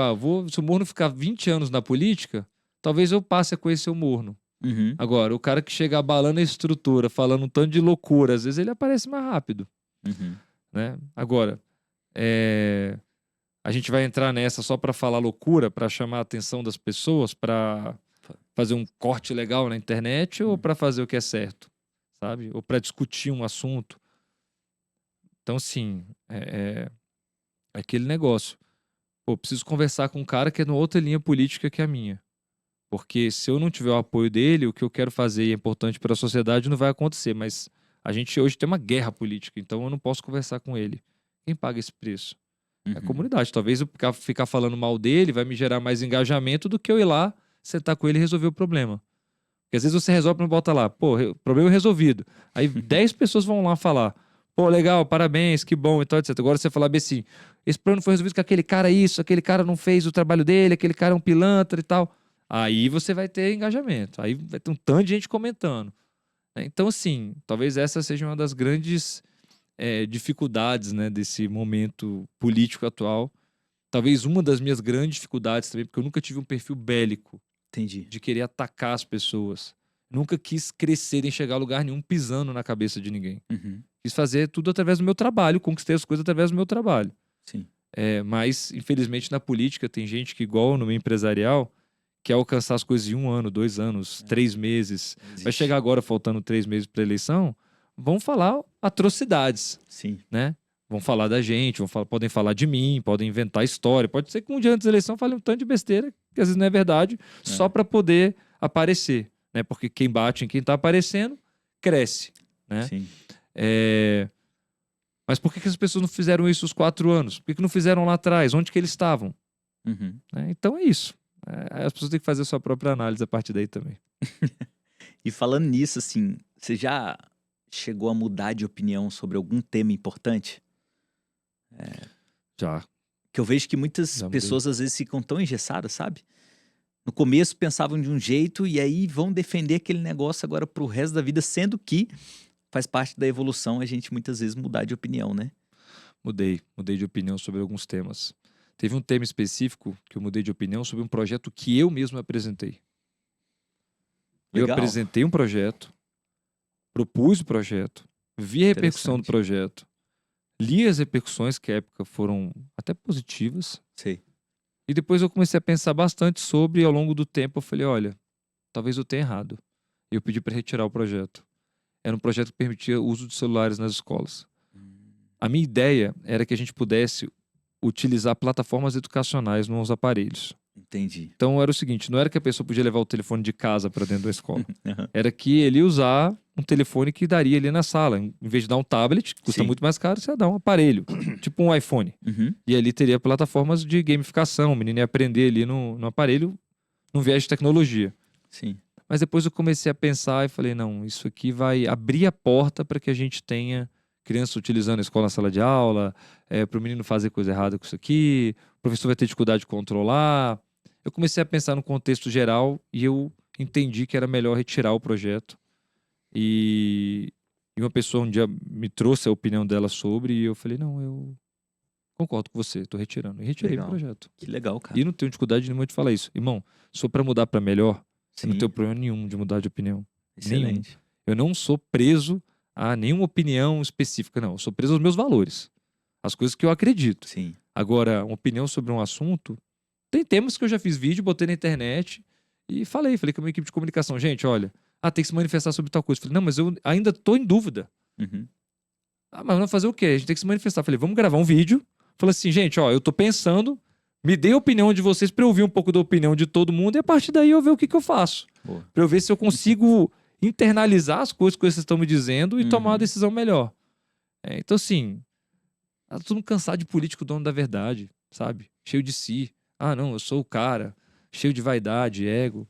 Se o morno ficar 20 anos na política, talvez eu passe a conhecer o morno. Uhum. Agora, o cara que chega abalando a estrutura, falando um tanto de loucura, às vezes ele aparece mais rápido, Uhum. né? Agora, a gente vai entrar nessa só para falar loucura, para chamar a atenção das pessoas, para fazer um corte legal na internet ou para fazer o que é certo, sabe? Ou para discutir um assunto. Então, sim, é aquele negócio. Pô, preciso conversar com um cara que é numa outra linha política que a minha. Porque se eu não tiver o apoio dele, o que eu quero fazer e é importante para a sociedade não vai acontecer. Mas a gente hoje tem uma guerra política, então eu não posso conversar com ele. Quem paga esse preço? É a Uhum. comunidade. Talvez eu ficar falando mal dele vai me gerar mais engajamento do que eu ir lá, sentar com ele e resolver o problema. Porque às vezes você resolve e bota lá, pô, problema resolvido. Aí 10 pessoas vão lá falar, pô, legal, parabéns, que bom e tal, etc. Agora você falar bem assim, esse problema não foi resolvido com aquele cara isso, aquele cara não fez o trabalho dele, aquele cara é um pilantra e tal. Aí você vai ter engajamento. Aí vai ter um tanto de gente comentando, né? Então, assim, talvez essa seja uma das grandes dificuldades, né, desse momento político atual. Talvez uma das minhas grandes dificuldades também, porque eu nunca tive um perfil bélico Entendi. de querer atacar as pessoas. Nunca quis crescer nem chegar a lugar nenhum pisando na cabeça de ninguém. Uhum. Quis fazer tudo através do meu trabalho, conquistei as coisas através do meu trabalho. Sim. Mas, infelizmente, na política tem gente que, igual no meio empresarial, quer alcançar as coisas em 1 ano, 2 anos, 3 meses. Vai Existe. chegar agora, faltando 3 meses para a eleição, vão falar atrocidades, Sim. né? Vão falar da gente, podem falar de mim, podem inventar história. Pode ser que um dia antes da eleição fale um tanto de besteira, que às vezes não é verdade, só para poder aparecer, né? Porque quem bate em quem está aparecendo, cresce, né? Sim. Mas por que as pessoas não fizeram isso os 4 anos? Por que não fizeram lá atrás? Onde que eles estavam? Uhum. Né? Então é isso. As pessoas têm que fazer a sua própria análise a partir daí também. E falando nisso, assim, você já chegou a mudar de opinião sobre algum tema importante? Já. Que eu vejo que muitas Já mudei. pessoas às vezes ficam tão engessadas, sabe? No começo pensavam de um jeito e aí vão defender aquele negócio agora pro resto da vida, sendo que faz parte da evolução a gente muitas vezes mudar de opinião, né? Mudei de opinião sobre alguns temas. Teve um tema específico que eu mudei de opinião sobre um projeto que eu mesmo apresentei. Eu Legal. apresentei um projeto, propus o projeto, vi a repercussão do Interessante. projeto, li as repercussões, que à época foram até positivas, Sei. e depois eu comecei a pensar bastante sobre, e ao longo do tempo eu falei, olha, talvez eu tenha errado. E eu pedi para retirar o projeto. Era um projeto que permitia o uso de celulares nas escolas. A minha ideia era que a gente pudesse utilizar plataformas educacionais nos aparelhos. Entendi. Então era o seguinte, não era que a pessoa podia levar o telefone de casa para dentro da escola. Aham. Era que ele ia usar um telefone que daria ali na sala. Em vez de dar um tablet, que custa Sim. muito mais caro, você ia dar um aparelho, tipo um iPhone. Uhum. E ali teria plataformas de gamificação, o menino ia aprender ali no aparelho, num viés de tecnologia. Sim. Mas depois eu comecei a pensar e falei, não, isso aqui vai abrir a porta para que a gente tenha criança utilizando a escola na sala de aula, para o menino fazer coisa errada com isso aqui, o professor vai ter dificuldade de controlar. Eu comecei a pensar no contexto geral e eu entendi que era melhor retirar o projeto. E uma pessoa um dia me trouxe a opinião dela sobre e eu falei, não, eu concordo com você, tô retirando. E retirei o Legal. projeto. Que legal, cara. E não tenho dificuldade nenhuma de falar isso. Irmão, se for pra mudar pra melhor, eu não Sim. tenho problema nenhum de mudar de opinião. Excelente. Eu não sou preso a nenhuma opinião específica, não. Eu sou preso aos meus valores. As coisas que eu acredito. Sim. Agora, uma opinião sobre um assunto... Tem temas que eu já fiz vídeo, botei na internet e falei com a minha equipe de comunicação. Gente, olha, tem que se manifestar sobre tal coisa. Falei, não, mas eu ainda tô em dúvida. Uhum. Mas vamos fazer o quê? A gente tem que se manifestar. Falei, vamos gravar um vídeo. Falei assim, gente, ó, eu tô pensando, me dê a opinião de vocês pra eu ouvir um pouco da opinião de todo mundo e a partir daí eu ver o que eu faço. Boa. Pra eu ver se eu consigo internalizar as coisas que vocês estão me dizendo e tomar uma Uhum. decisão melhor. Então, assim, tá todo mundo cansado de político dono da verdade, sabe? Cheio de si. Não, eu sou o cara. Cheio de vaidade, ego.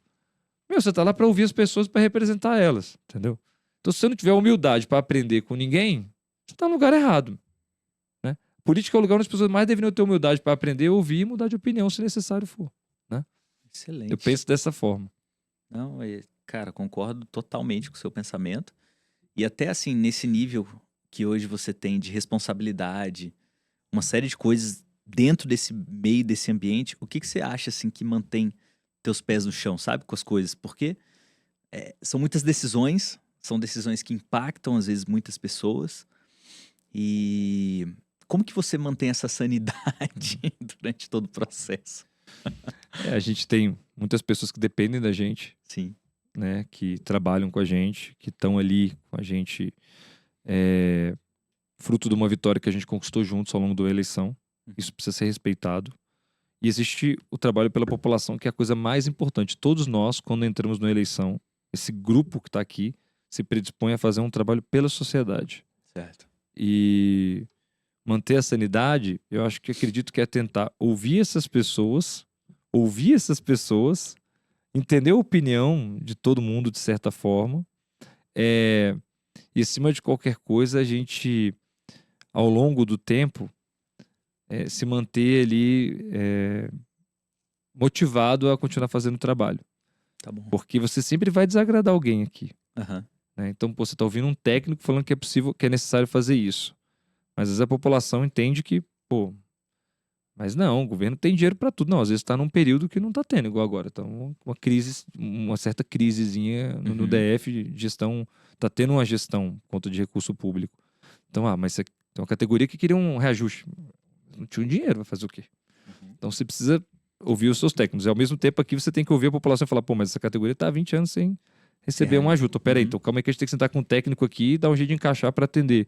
Meu, você tá lá pra ouvir as pessoas, pra representar elas, entendeu? Então, se você não tiver humildade pra aprender com ninguém, você tá no lugar errado. Né? Política é o lugar onde as pessoas mais deveriam ter humildade pra aprender, ouvir e mudar de opinião, se necessário for. Né? Excelente. Eu penso dessa forma. Não, cara, concordo totalmente com o seu pensamento. E até assim, nesse nível que hoje você tem de responsabilidade, uma série de coisas dentro desse meio, desse ambiente, o que você acha assim que mantém teus pés no chão, sabe, com as coisas? Porque são muitas decisões, são decisões que impactam às vezes muitas pessoas. E como que você mantém essa sanidade durante todo o processo? A gente tem muitas pessoas que dependem da gente, Sim. né, que trabalham com a gente, que estão ali com a gente, fruto de uma vitória que a gente conquistou juntos ao longo da eleição. Isso precisa ser respeitado. E existe o trabalho pela população, que é a coisa mais importante. Todos nós, quando entramos na eleição, esse grupo que está aqui se predispõe a fazer um trabalho pela sociedade. Certo. E manter a sanidade, eu acredito que é tentar ouvir essas pessoas, entender a opinião de todo mundo de certa forma, e acima de qualquer coisa, a gente, ao longo do tempo, se manter ali motivado a continuar fazendo o trabalho. Tá bom. Porque você sempre vai desagradar alguém aqui. Aham. Né? Então, você tá ouvindo um técnico falando que é possível, que é necessário fazer isso. Mas às vezes a população entende que, mas não, o governo tem dinheiro para tudo. Não, às vezes está num período que não está tendo, igual agora. Tá uma crise, uma certa crisezinha no Uhum. DF, gestão, tá tendo uma gestão por conta de recurso público. Então, mas tem uma categoria que queria um reajuste. não tinham dinheiro, vai fazer o quê? Uhum. Então você precisa ouvir os seus técnicos. E ao mesmo tempo aqui você tem que ouvir a população e falar, pô, mas essa categoria tá há 20 anos sem receber uma ajuda. Então, peraí, então calma aí que a gente tem que sentar com o técnico aqui e dar um jeito de encaixar para atender.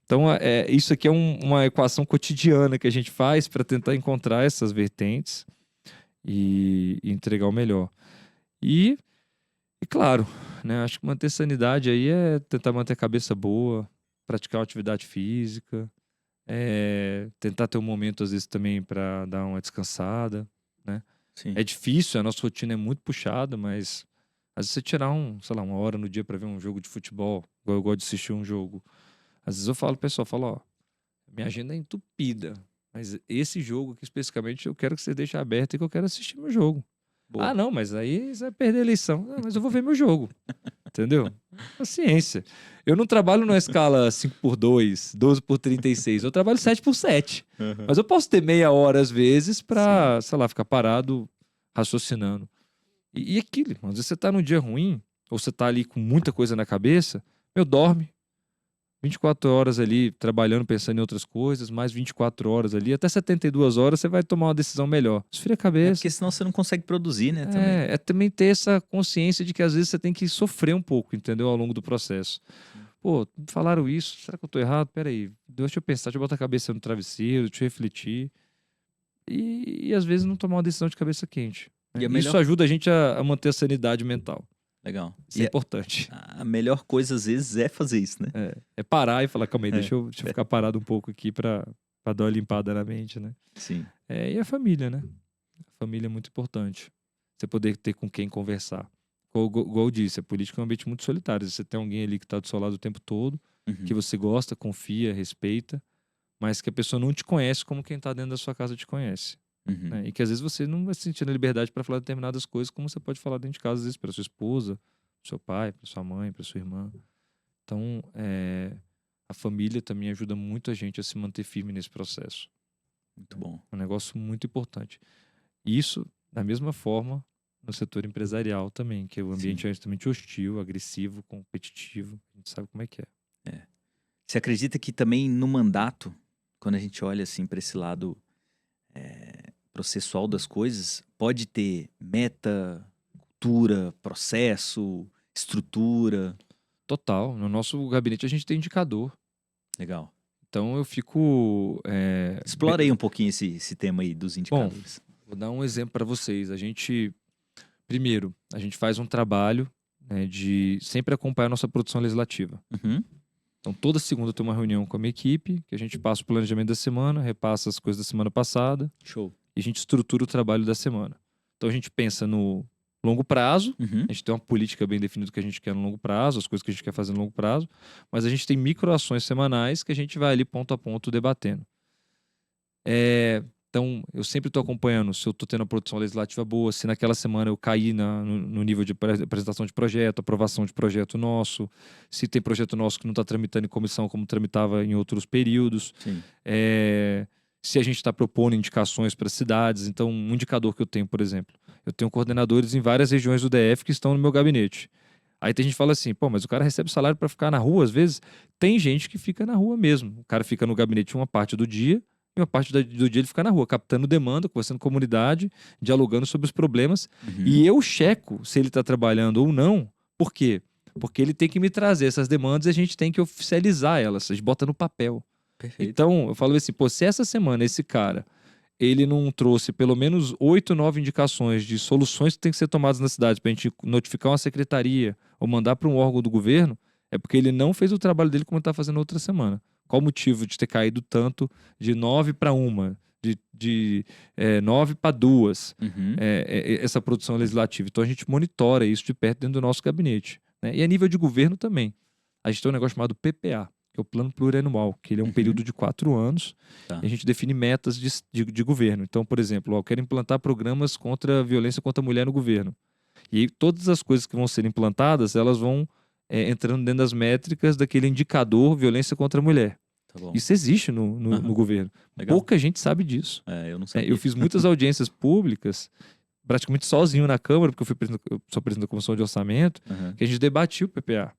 Então, isso aqui é uma equação cotidiana que a gente faz para tentar encontrar essas vertentes e entregar o melhor. E claro, né, acho que manter sanidade aí é tentar manter a cabeça boa, praticar uma atividade física, tentar ter um momento, às vezes, também para dar uma descansada, né? Sim. É difícil, a nossa rotina é muito puxada, mas às vezes você tirar sei lá, uma hora no dia para ver um jogo de futebol, igual eu gosto de assistir um jogo. Às vezes eu falo pro pessoal, ó, minha agenda é entupida, mas esse jogo aqui especificamente eu quero que você deixe aberto e que eu quero assistir meu jogo. Boa. Ah, não, mas aí você vai perder a eleição. Não, mas eu vou ver meu jogo. Entendeu? Paciência. Eu não trabalho numa escala 5x2, 12x36. Eu trabalho 7x7. Uhum. Mas eu posso ter meia hora, às vezes, pra, sei lá, ficar parado, raciocinando. E aquilo, às vezes você tá num dia ruim, ou você tá ali com muita coisa na cabeça, dorme. 24 horas ali trabalhando, pensando em outras coisas, mais 24 horas ali, até 72 horas você vai tomar uma decisão melhor. Esfria a cabeça. Porque senão você não consegue produzir, né? Também. É também ter essa consciência de que às vezes você tem que sofrer um pouco, entendeu? Ao longo do processo. Pô, falaram isso, será que eu tô errado? Peraí, deixa eu pensar, deixa eu botar a cabeça no travesseiro, deixa eu refletir. E às vezes não tomar uma decisão de cabeça quente. Né? E a melhor- Isso ajuda a gente a manter a sanidade mental. Legal. Isso é importante. A melhor coisa, às vezes, é fazer isso, né? É parar e falar, calma aí, É. deixa eu ficar parado um pouco aqui pra dar uma limpada na mente, né? Sim. E a família, né? A família é muito importante. Você poder ter com quem conversar. Igual eu disse, a política é um ambiente muito solitário. Você tem alguém ali que tá do seu lado o tempo todo, Uhum. que você gosta, confia, respeita, mas que a pessoa não te conhece como quem tá dentro da sua casa te conhece. Uhum. Né? E que às vezes você não vai se sentir na liberdade para falar determinadas coisas, como você pode falar dentro de casa, às vezes, para sua esposa, pro seu pai, para sua mãe, para sua irmã. Então, a família também ajuda muito a gente a se manter firme nesse processo. Muito bom. É um negócio muito importante. Isso, da mesma forma, no setor empresarial também, que o ambiente é extremamente hostil, agressivo, competitivo. A gente sabe como é que é. Você acredita que também no mandato, quando a gente olha assim para esse lado processual das coisas, pode ter meta, cultura, processo, estrutura? Total. No nosso gabinete a gente tem indicador. Legal. Então eu fico. Explora aí um pouquinho esse tema aí dos indicadores. Vou dar um exemplo para vocês. Primeiro, a gente faz um trabalho, né, de sempre acompanhar a nossa produção legislativa. Uhum. Então, toda segunda tem uma reunião com a minha equipe, que a gente passa o planejamento da semana, repassa as coisas da semana passada Show. e a gente estrutura o trabalho da semana. Então, a gente pensa no longo prazo, Uhum. a gente tem uma política bem definida do que a gente quer no longo prazo, as coisas que a gente quer fazer no longo prazo, mas a gente tem microações semanais que a gente vai ali ponto a ponto debatendo. Então, eu sempre estou acompanhando se eu estou tendo a produção legislativa boa, se naquela semana eu caí no nível de apresentação de projeto, aprovação de projeto nosso, se tem projeto nosso que não está tramitando em comissão como tramitava em outros períodos, Sim. se a gente está propondo indicações para cidades. Então, um indicador que eu tenho, por exemplo, eu tenho coordenadores em várias regiões do DF que estão no meu gabinete. Aí tem gente que fala assim, pô, mas o cara recebe salário para ficar na rua, às vezes. Tem gente que fica na rua mesmo. O cara fica no gabinete uma parte do dia, e uma parte do dia ele fica na rua, captando demanda, conversando com a comunidade, dialogando sobre os problemas. Uhum. E eu checo se ele está trabalhando ou não. Por quê? Porque ele tem que me trazer essas demandas e a gente tem que oficializar elas. A gente bota no papel. Perfeito. Então, eu falo assim, pô, se essa semana esse cara, ele não trouxe pelo menos 8, 9 indicações de soluções que têm que ser tomadas na cidade pra gente notificar uma secretaria ou mandar para um órgão do governo, é porque ele não fez o trabalho dele como ele tá fazendo outra semana. Qual o motivo de ter caído tanto de 9 para 1, de 9 para 2, Uhum. essa produção legislativa? Então a gente monitora isso de perto dentro do nosso gabinete. Né? E a nível de governo também. A gente tem um negócio chamado PPA, que é o Plano Plurianual, que ele é um Uhum. período de 4 anos, Tá. e a gente define metas de governo. Então, por exemplo, eu quero implantar programas contra a violência contra a mulher no governo. E aí, todas as coisas que vão ser implantadas, elas vão entrando dentro das métricas daquele indicador violência contra a mulher. Tá bom. Isso existe no Aham. governo. Legal. Pouca gente sabe disso. Eu não sabia. Eu fiz muitas audiências públicas, praticamente sozinho na Câmara, porque eu sou presidente da Comissão de Orçamento, Uhum. que a gente debatiu o PPA.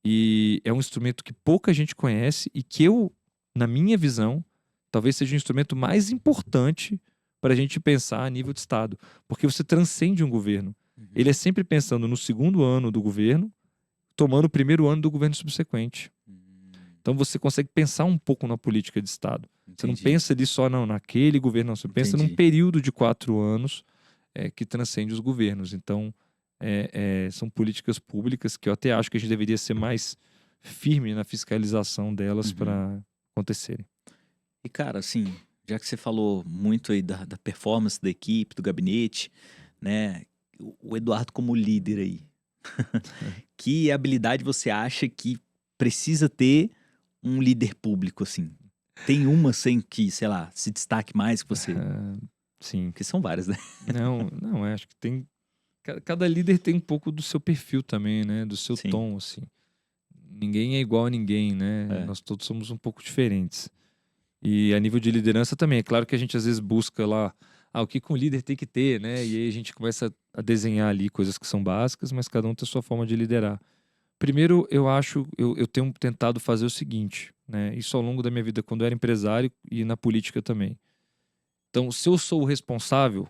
E é um instrumento que pouca gente conhece e que eu, na minha visão, talvez seja o instrumento mais importante para a gente pensar a nível de Estado, porque você transcende um governo. Ele é sempre pensando no segundo ano do governo, tomando o primeiro ano do governo subsequente. Então você consegue pensar um pouco na política de Estado. Você não Entendi. pensa ali só não, naquele governo, não. Você pensa num Entendi. período de 4 anos que transcende os governos. Então, são políticas públicas que eu até acho que a gente deveria ser mais firme na fiscalização delas Uhum. para acontecerem. E, cara, assim, já que você falou muito aí da performance da equipe, do gabinete, né? O Eduardo como líder aí. Que habilidade você acha que precisa ter um líder público, assim? Tem uma, assim, que, sei lá, se destaque mais que você... Sim. Porque são várias, né? Não, acho que tem. Cada líder tem um pouco do seu perfil também, né? Do seu Sim. tom, assim. Ninguém é igual a ninguém, né? É. Nós todos somos um pouco diferentes. E a nível de liderança também. É claro que a gente às vezes busca lá o que um líder tem que ter, né? E aí a gente começa a desenhar ali coisas que são básicas, mas cada um tem a sua forma de liderar. Primeiro, eu tenho tentado fazer o seguinte, né? Isso ao longo da minha vida, quando eu era empresário e na política também. Então, se eu sou o responsável,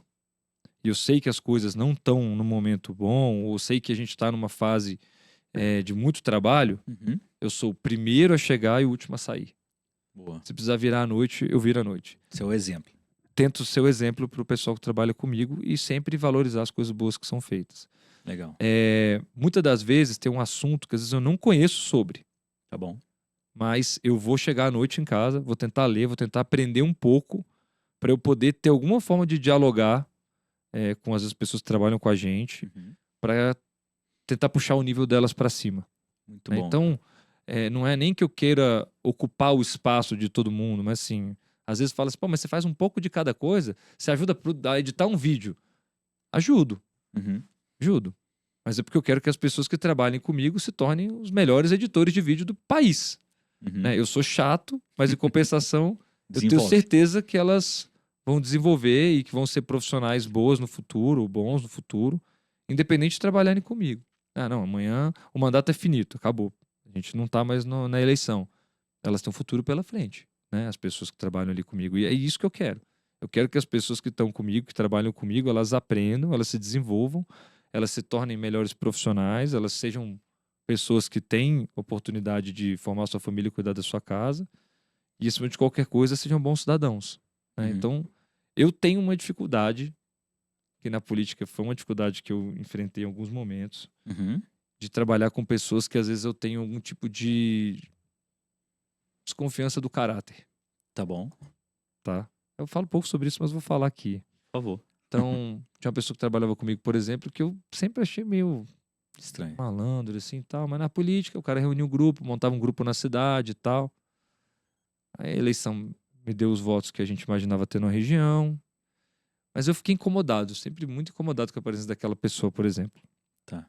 e eu sei que as coisas não estão no momento bom, ou sei que a gente está numa fase de muito trabalho, Uhum. eu sou o primeiro a chegar e o último a sair. Boa. Se precisar virar à noite, eu viro à noite. Seu exemplo. Tento ser o exemplo para o pessoal que trabalha comigo e sempre valorizar as coisas boas que são feitas. Legal. Muitas das vezes tem um assunto que às vezes eu não conheço sobre, Tá bom. mas eu vou chegar à noite em casa, vou tentar ler, vou tentar aprender um pouco para eu poder ter alguma forma de dialogar com as pessoas que trabalham com a gente, Uhum. para tentar puxar o nível delas para cima. Muito Né? bom. Então, não é nem que eu queira ocupar o espaço de todo mundo, mas assim, às vezes fala assim, pô, mas você faz um pouco de cada coisa, você ajuda a editar um vídeo. Ajudo, Uhum. ajudo. Mas é porque eu quero que as pessoas que trabalhem comigo se tornem os melhores editores de vídeo do país. Uhum. Né? Eu sou chato, mas em compensação, eu tenho Desenvolve. certeza que elas vão desenvolver e que vão ser profissionais boas no futuro, bons no futuro, independente de trabalharem comigo. Ah, não, amanhã o mandato é finito, acabou. A gente não tá mais na eleição. Elas têm um futuro pela frente, né? As pessoas que trabalham ali comigo. E é isso que eu quero. Eu quero que as pessoas que estão comigo, que trabalham comigo, elas aprendam, elas se desenvolvam, elas se tornem melhores profissionais, elas sejam pessoas que têm oportunidade de formar sua família e cuidar da sua casa. E, acima de qualquer coisa, sejam bons cidadãos. Né? Uhum. Então, eu tenho uma dificuldade, que na política foi uma dificuldade que eu enfrentei em alguns momentos, Uhum. de trabalhar com pessoas que às vezes eu tenho algum tipo de desconfiança do caráter, Tá bom. tá? Eu falo pouco sobre isso, mas vou falar aqui. Por favor. Então, tinha uma pessoa que trabalhava comigo, por exemplo, que eu sempre achei meio Estranho. malandro, assim, e tal. Mas na política, o cara reunia um grupo, montava um grupo na cidade e tal. Aí a eleição me deu os votos que a gente imaginava ter na região. Mas eu fiquei incomodado, sempre muito incomodado com a presença daquela pessoa, por exemplo. Tá.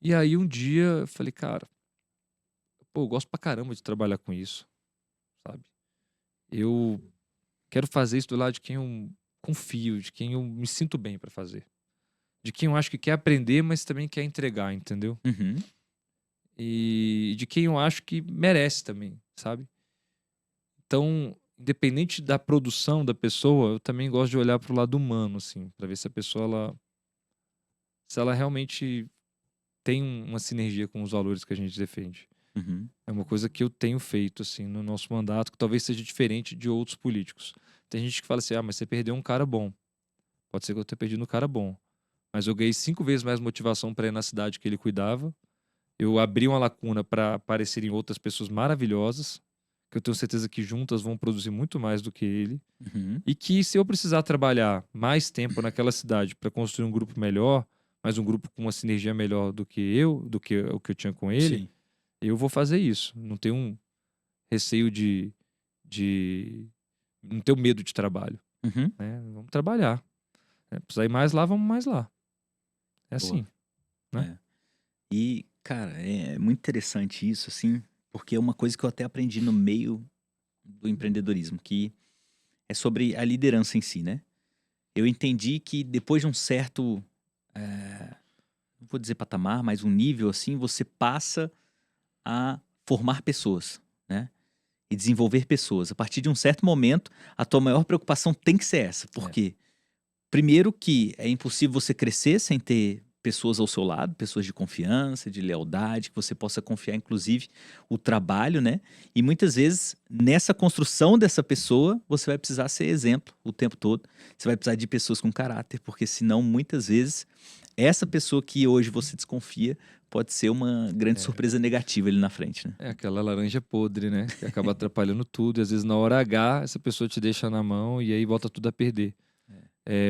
E aí um dia eu falei, cara, pô, eu gosto pra caramba de trabalhar com isso, sabe? Eu quero fazer isso do lado de quem eu confio, de quem eu me sinto bem pra fazer. De quem eu acho que quer aprender, mas também quer entregar, entendeu? Uhum. E de quem eu acho que merece também, sabe? Então, independente da produção da pessoa, eu também gosto de olhar pro lado humano, assim, pra ver se a pessoa, se ela realmente tem uma sinergia com os valores que a gente defende. Uhum. É uma coisa que eu tenho feito, assim, no nosso mandato, que talvez seja diferente de outros políticos. Tem gente que fala assim, mas você perdeu um cara bom. Pode ser que eu tenha perdido um cara bom. Mas eu ganhei 5 vezes mais motivação para ir na cidade que ele cuidava. Eu abri uma lacuna para aparecerem outras pessoas maravilhosas, que eu tenho certeza que juntas vão produzir muito mais do que ele. Uhum. E que se eu precisar trabalhar mais tempo naquela cidade para construir um grupo melhor, mas um grupo com uma sinergia melhor do que o que eu tinha com ele, Sim. eu vou fazer isso. Não tenho um receio de não tenho medo de trabalho. Uhum. Né? Vamos trabalhar. Precisar ir mais lá, vamos mais lá. É Boa. assim. Né? É. E, cara, é muito interessante isso, assim, porque é uma coisa que eu até aprendi no meio do empreendedorismo, que é sobre a liderança em si, né? Eu entendi que depois de um certo, não vou dizer patamar, mas um nível assim, você passa a formar pessoas, né? e desenvolver pessoas. A partir de um certo momento, a tua maior preocupação tem que ser essa. Porque, primeiro, que é impossível você crescer sem ter pessoas ao seu lado, pessoas de confiança, de lealdade, que você possa confiar, inclusive, o trabalho, né? E muitas vezes, nessa construção dessa pessoa, você vai precisar ser exemplo o tempo todo. Você vai precisar de pessoas com caráter, porque senão, muitas vezes, essa pessoa que hoje você desconfia pode ser uma grande É. surpresa negativa ali na frente, né? É aquela laranja podre, né? Que acaba atrapalhando tudo. E às vezes, na hora H, essa pessoa te deixa na mão e aí volta tudo a perder.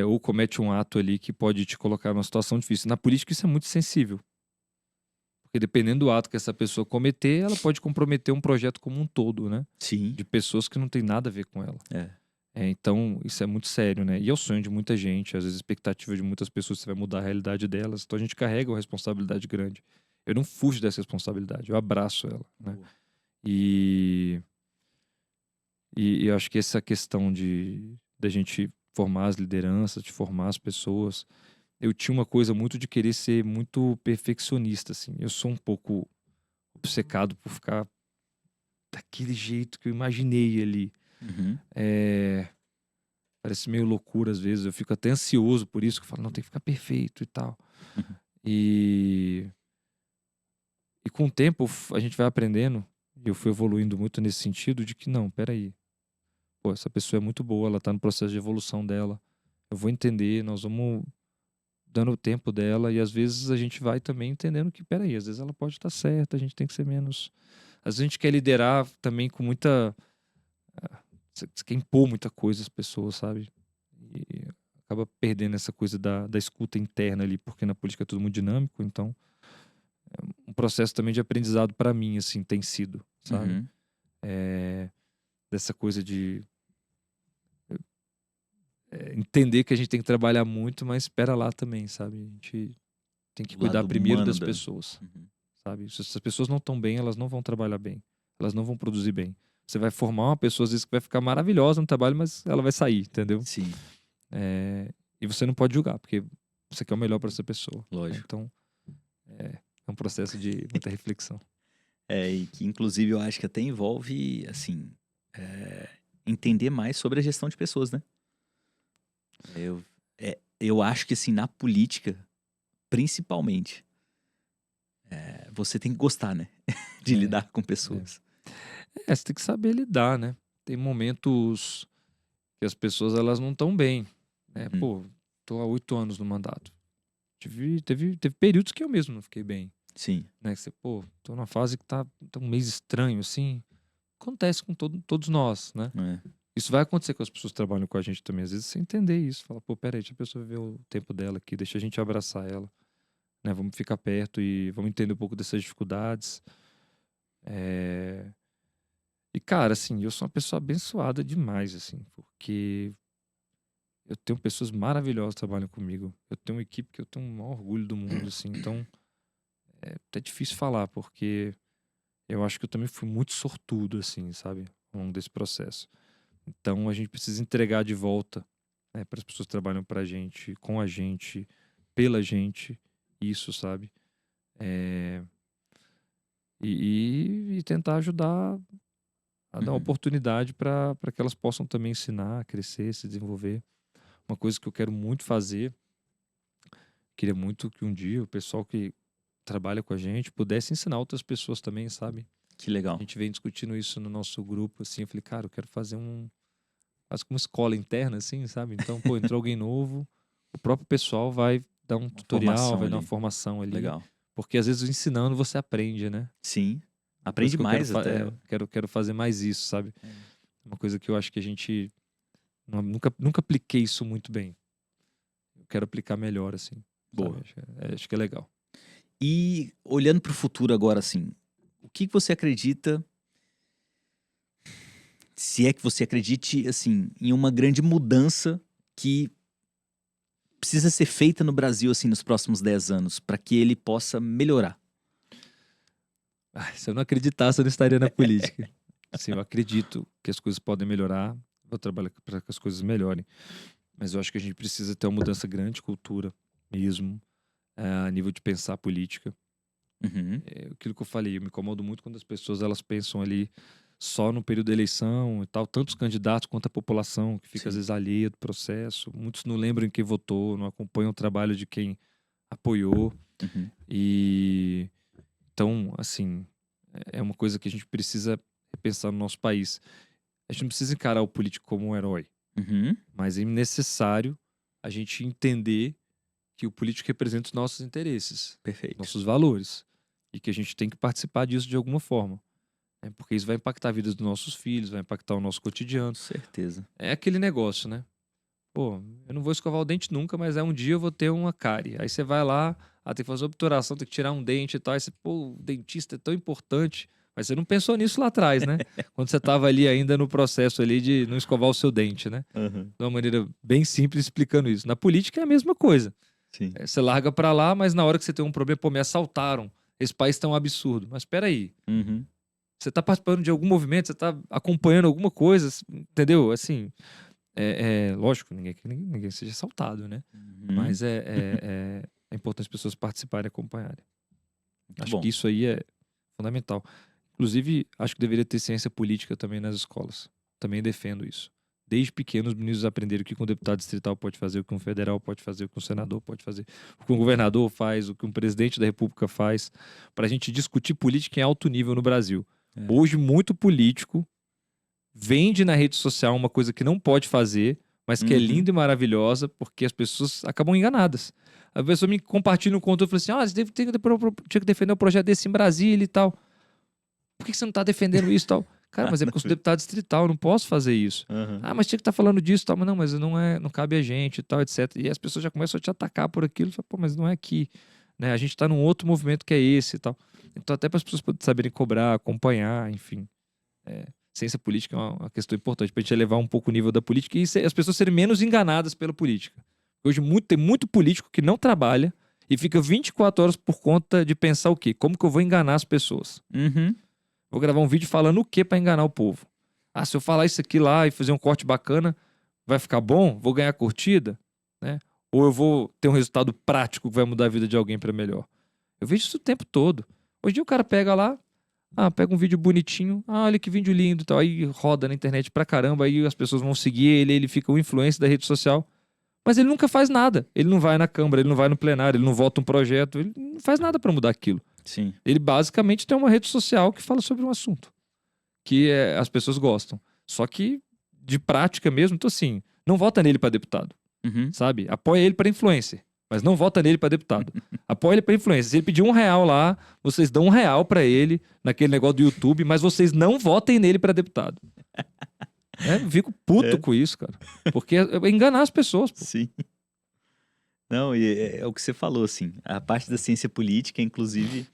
Ou comete um ato ali que pode te colocar numa situação difícil. Na política, isso é muito sensível. Porque dependendo do ato que essa pessoa cometer, ela pode comprometer um projeto como um todo, né? Sim. De pessoas que não tem nada a ver com ela. Então, isso é muito sério, né? E é o sonho de muita gente, às vezes a expectativa de muitas pessoas, você vai mudar a realidade delas. Então a gente carrega uma responsabilidade grande. Eu não fujo dessa responsabilidade, eu abraço ela, né? Boa. E eu acho que essa questão da gente formar as lideranças, de formar as pessoas, eu tinha uma coisa muito de querer ser muito perfeccionista, assim. Eu sou um pouco obcecado por ficar daquele jeito que eu imaginei ali. Uhum. Parece meio loucura às vezes. Eu fico até ansioso por isso, que eu falo, não, tem que ficar perfeito e tal. Uhum. E com o tempo a gente vai aprendendo, e eu fui evoluindo muito nesse sentido de que não, peraí. Pô, essa pessoa é muito boa, ela tá no processo de evolução dela. Eu vou entender, nós vamos dando o tempo dela, e às vezes a gente vai também entendendo que, peraí, às vezes ela pode estar certa, a gente tem que ser menos. Às vezes a gente quer liderar também com muita. Você quer impor muita coisa às pessoas, sabe? E acaba perdendo essa coisa da escuta interna ali, porque na política é tudo muito dinâmico, então é um processo também de aprendizado para mim, assim, tem sido, sabe? Uhum. Dessa coisa de entender que a gente tem que trabalhar muito, mas espera lá também, sabe? A gente tem que O cuidar lado primeiro humano das da. pessoas, Uhum. sabe? Se as pessoas não estão bem, elas não vão trabalhar bem, elas não vão produzir bem. Você vai formar uma pessoa, às vezes, que vai ficar maravilhosa no trabalho, mas ela vai sair, entendeu? Sim, E você não pode julgar, porque você quer o melhor para essa pessoa, né? lógico. Então, é um processo de muita reflexão. E que inclusive eu acho que até envolve, assim, entender mais sobre a gestão de pessoas, né? Eu acho que, assim, na política, principalmente, você tem que gostar, né? De É, lidar com pessoas. você tem que saber lidar, né? Tem momentos que as pessoas elas não estão bem, né? Uhum. Pô, tô há 8 anos no mandato. Teve períodos que eu mesmo não fiquei bem, Sim. né? Que você, pô, tô numa fase que tá um mês estranho, assim. Acontece com todos nós, né? Isso vai acontecer com as pessoas que trabalham com a gente também. Às vezes você entender isso, fala, pô, peraí, deixa a pessoa viver o tempo dela aqui, deixa a gente abraçar ela, né? Vamos ficar perto e vamos entender um pouco dessas dificuldades. E, cara, assim, eu sou uma pessoa abençoada demais, assim, porque eu tenho pessoas maravilhosas que trabalham comigo. Eu tenho uma equipe que eu tenho o maior orgulho do mundo, assim. Então, é até difícil falar, porque eu acho que eu também fui muito sortudo, assim, sabe? Ao longo desse processo. Então, a gente precisa entregar de volta, né, para as pessoas que trabalham pra gente, com a gente, pela gente, isso, sabe? E tentar ajudar a dar uma Uhum. oportunidade para que elas possam também ensinar, crescer, se desenvolver. Uma coisa que eu quero muito fazer, queria muito que um dia o pessoal que trabalha com a gente pudesse ensinar outras pessoas também, sabe? Que A legal. gente vem discutindo isso no nosso grupo, assim, eu falei, cara, eu quero fazer quase como uma escola interna, assim, sabe? Então, pô, entrou alguém novo, o próprio pessoal vai dar um Uma tutorial, formação vai dar uma ali. formação ali, Legal. porque às vezes ensinando você aprende, né? Sim. Uma coisa Aprende que eu quero, mais até. quero fazer mais isso, sabe? É. Uma coisa que eu acho que a gente nunca apliquei isso muito bem. Eu quero aplicar melhor, assim. Boa. Sabe? Acho que é legal. E olhando para o futuro agora, assim, o que você acredita, se é que você acredite, assim, em uma grande mudança que precisa ser feita no Brasil, assim, nos próximos 10 anos, para que ele possa melhorar? Se eu não acreditasse, eu não estaria na política. Assim, eu acredito que as coisas podem melhorar. Vou trabalhar para que as coisas melhorem. Mas eu acho que a gente precisa ter uma mudança grande de cultura mesmo, a nível de pensar política. Uhum. Aquilo que eu falei, eu me incomodo muito quando as pessoas elas pensam ali só no período da eleição e tal. Tantos candidatos quanto a população que fica às Sim. vezes alheia do processo. Muitos não lembram em quem votou, não acompanham o trabalho de quem apoiou. Uhum. E então, assim, é uma coisa que a gente precisa repensar no nosso país. A gente não precisa encarar o político como um herói, Uhum. mas é necessário a gente entender que o político representa os nossos interesses, Perfeito. nossos valores, e que a gente tem que participar disso de alguma forma, né? Porque isso vai impactar a vida dos nossos filhos, vai impactar o nosso Com cotidiano. certeza. É aquele negócio, né? Pô, eu não vou escovar o dente nunca, mas um dia eu vou ter uma cárie. Aí você vai lá, tem que fazer obturação, tem que tirar um dente e tal. Aí você, pô, o dentista é tão importante. Mas você não pensou nisso lá atrás, né? Quando você tava ali ainda no processo ali de não escovar o seu dente, né? Uhum. De uma maneira bem simples explicando isso. Na política é a mesma coisa. Sim. Você larga pra lá, mas na hora que você tem um problema, pô, me assaltaram. Esse país tá um absurdo. Mas peraí, Uhum. você tá participando de algum movimento, você tá acompanhando alguma coisa, entendeu? Assim, lógico, ninguém seja assaltado, né? Uhum. Mas é importante as pessoas participarem e acompanharem. Muito Acho bom. que isso aí é fundamental. Inclusive, acho que deveria ter ciência política também nas escolas. Também defendo isso. Desde pequenos, os meninos aprenderam o que um deputado distrital pode fazer, o que um federal pode fazer, o que um senador pode fazer, o que um governador faz, o que um presidente da república faz, para a gente discutir política em alto nível no Brasil. É. Hoje, muito político vende na rede social uma coisa que não pode fazer, mas que é Uhum. linda e maravilhosa, porque as pessoas acabam enganadas. A pessoa me compartilha um conteúdo e fala assim: você tinha que defender um projeto desse em Brasília e tal. Por que você não está defendendo isso e tal? Cara, mas é porque eu sou deputado distrital, eu não posso fazer isso. Uhum. Mas tinha que estar falando disso e tal. Mas não, mas não cabe a gente e tal, etc. E as pessoas já começam a te atacar por aquilo. Fala, pô, mas não é aqui. Né? A gente está num outro movimento que é esse e tal. Então, até para as pessoas saberem cobrar, acompanhar, enfim. Ciência política é uma questão importante para a gente elevar um pouco o nível da política e as pessoas serem menos enganadas pela política. Hoje tem muito político que não trabalha e fica 24 horas por conta de pensar o quê? Como que eu vou enganar as pessoas? Uhum. Vou gravar um vídeo falando o que para enganar o povo. Se eu falar isso aqui lá e fazer um corte bacana, vai ficar bom? Vou ganhar curtida? Né? Ou eu vou ter um resultado prático que vai mudar a vida de alguém para melhor? Eu vejo isso o tempo todo. Hoje em dia o cara pega lá, pega um vídeo bonitinho, olha que vídeo lindo e tal, aí roda na internet pra caramba, aí as pessoas vão seguir ele fica o influencer da rede social, mas ele nunca faz nada. Ele não vai na Câmara, ele não vai no plenário, ele não vota um projeto, ele não faz nada pra mudar aquilo. Sim. Ele basicamente tem uma rede social que fala sobre um assunto que as pessoas gostam. Só que, de prática mesmo, então assim, não vota nele pra deputado, Uhum. sabe? Apoia ele pra influencer, mas não vota nele pra deputado. Apoia ele pra influencer. Se ele pedir R$1 lá, vocês dão R$1 pra ele naquele negócio do YouTube, mas vocês não votem nele pra deputado. Eu fico puto com isso, cara. Porque é enganar as pessoas, pô. Sim. Não, e é o que você falou, assim. A parte da ciência política, inclusive,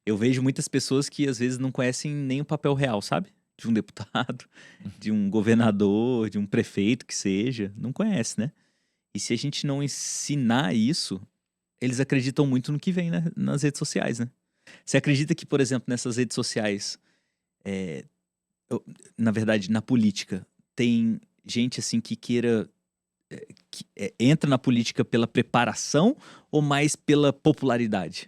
eu vejo muitas pessoas que às vezes não conhecem nem o papel real, sabe? De um deputado, de um governador, de um prefeito que seja. Não conhece, né? E se a gente não ensinar isso, eles acreditam muito no que vem nas redes sociais, né? Você acredita que, por exemplo, nessas redes sociais, na verdade, na política, tem gente assim que queira. Entra na política pela preparação ou mais pela popularidade?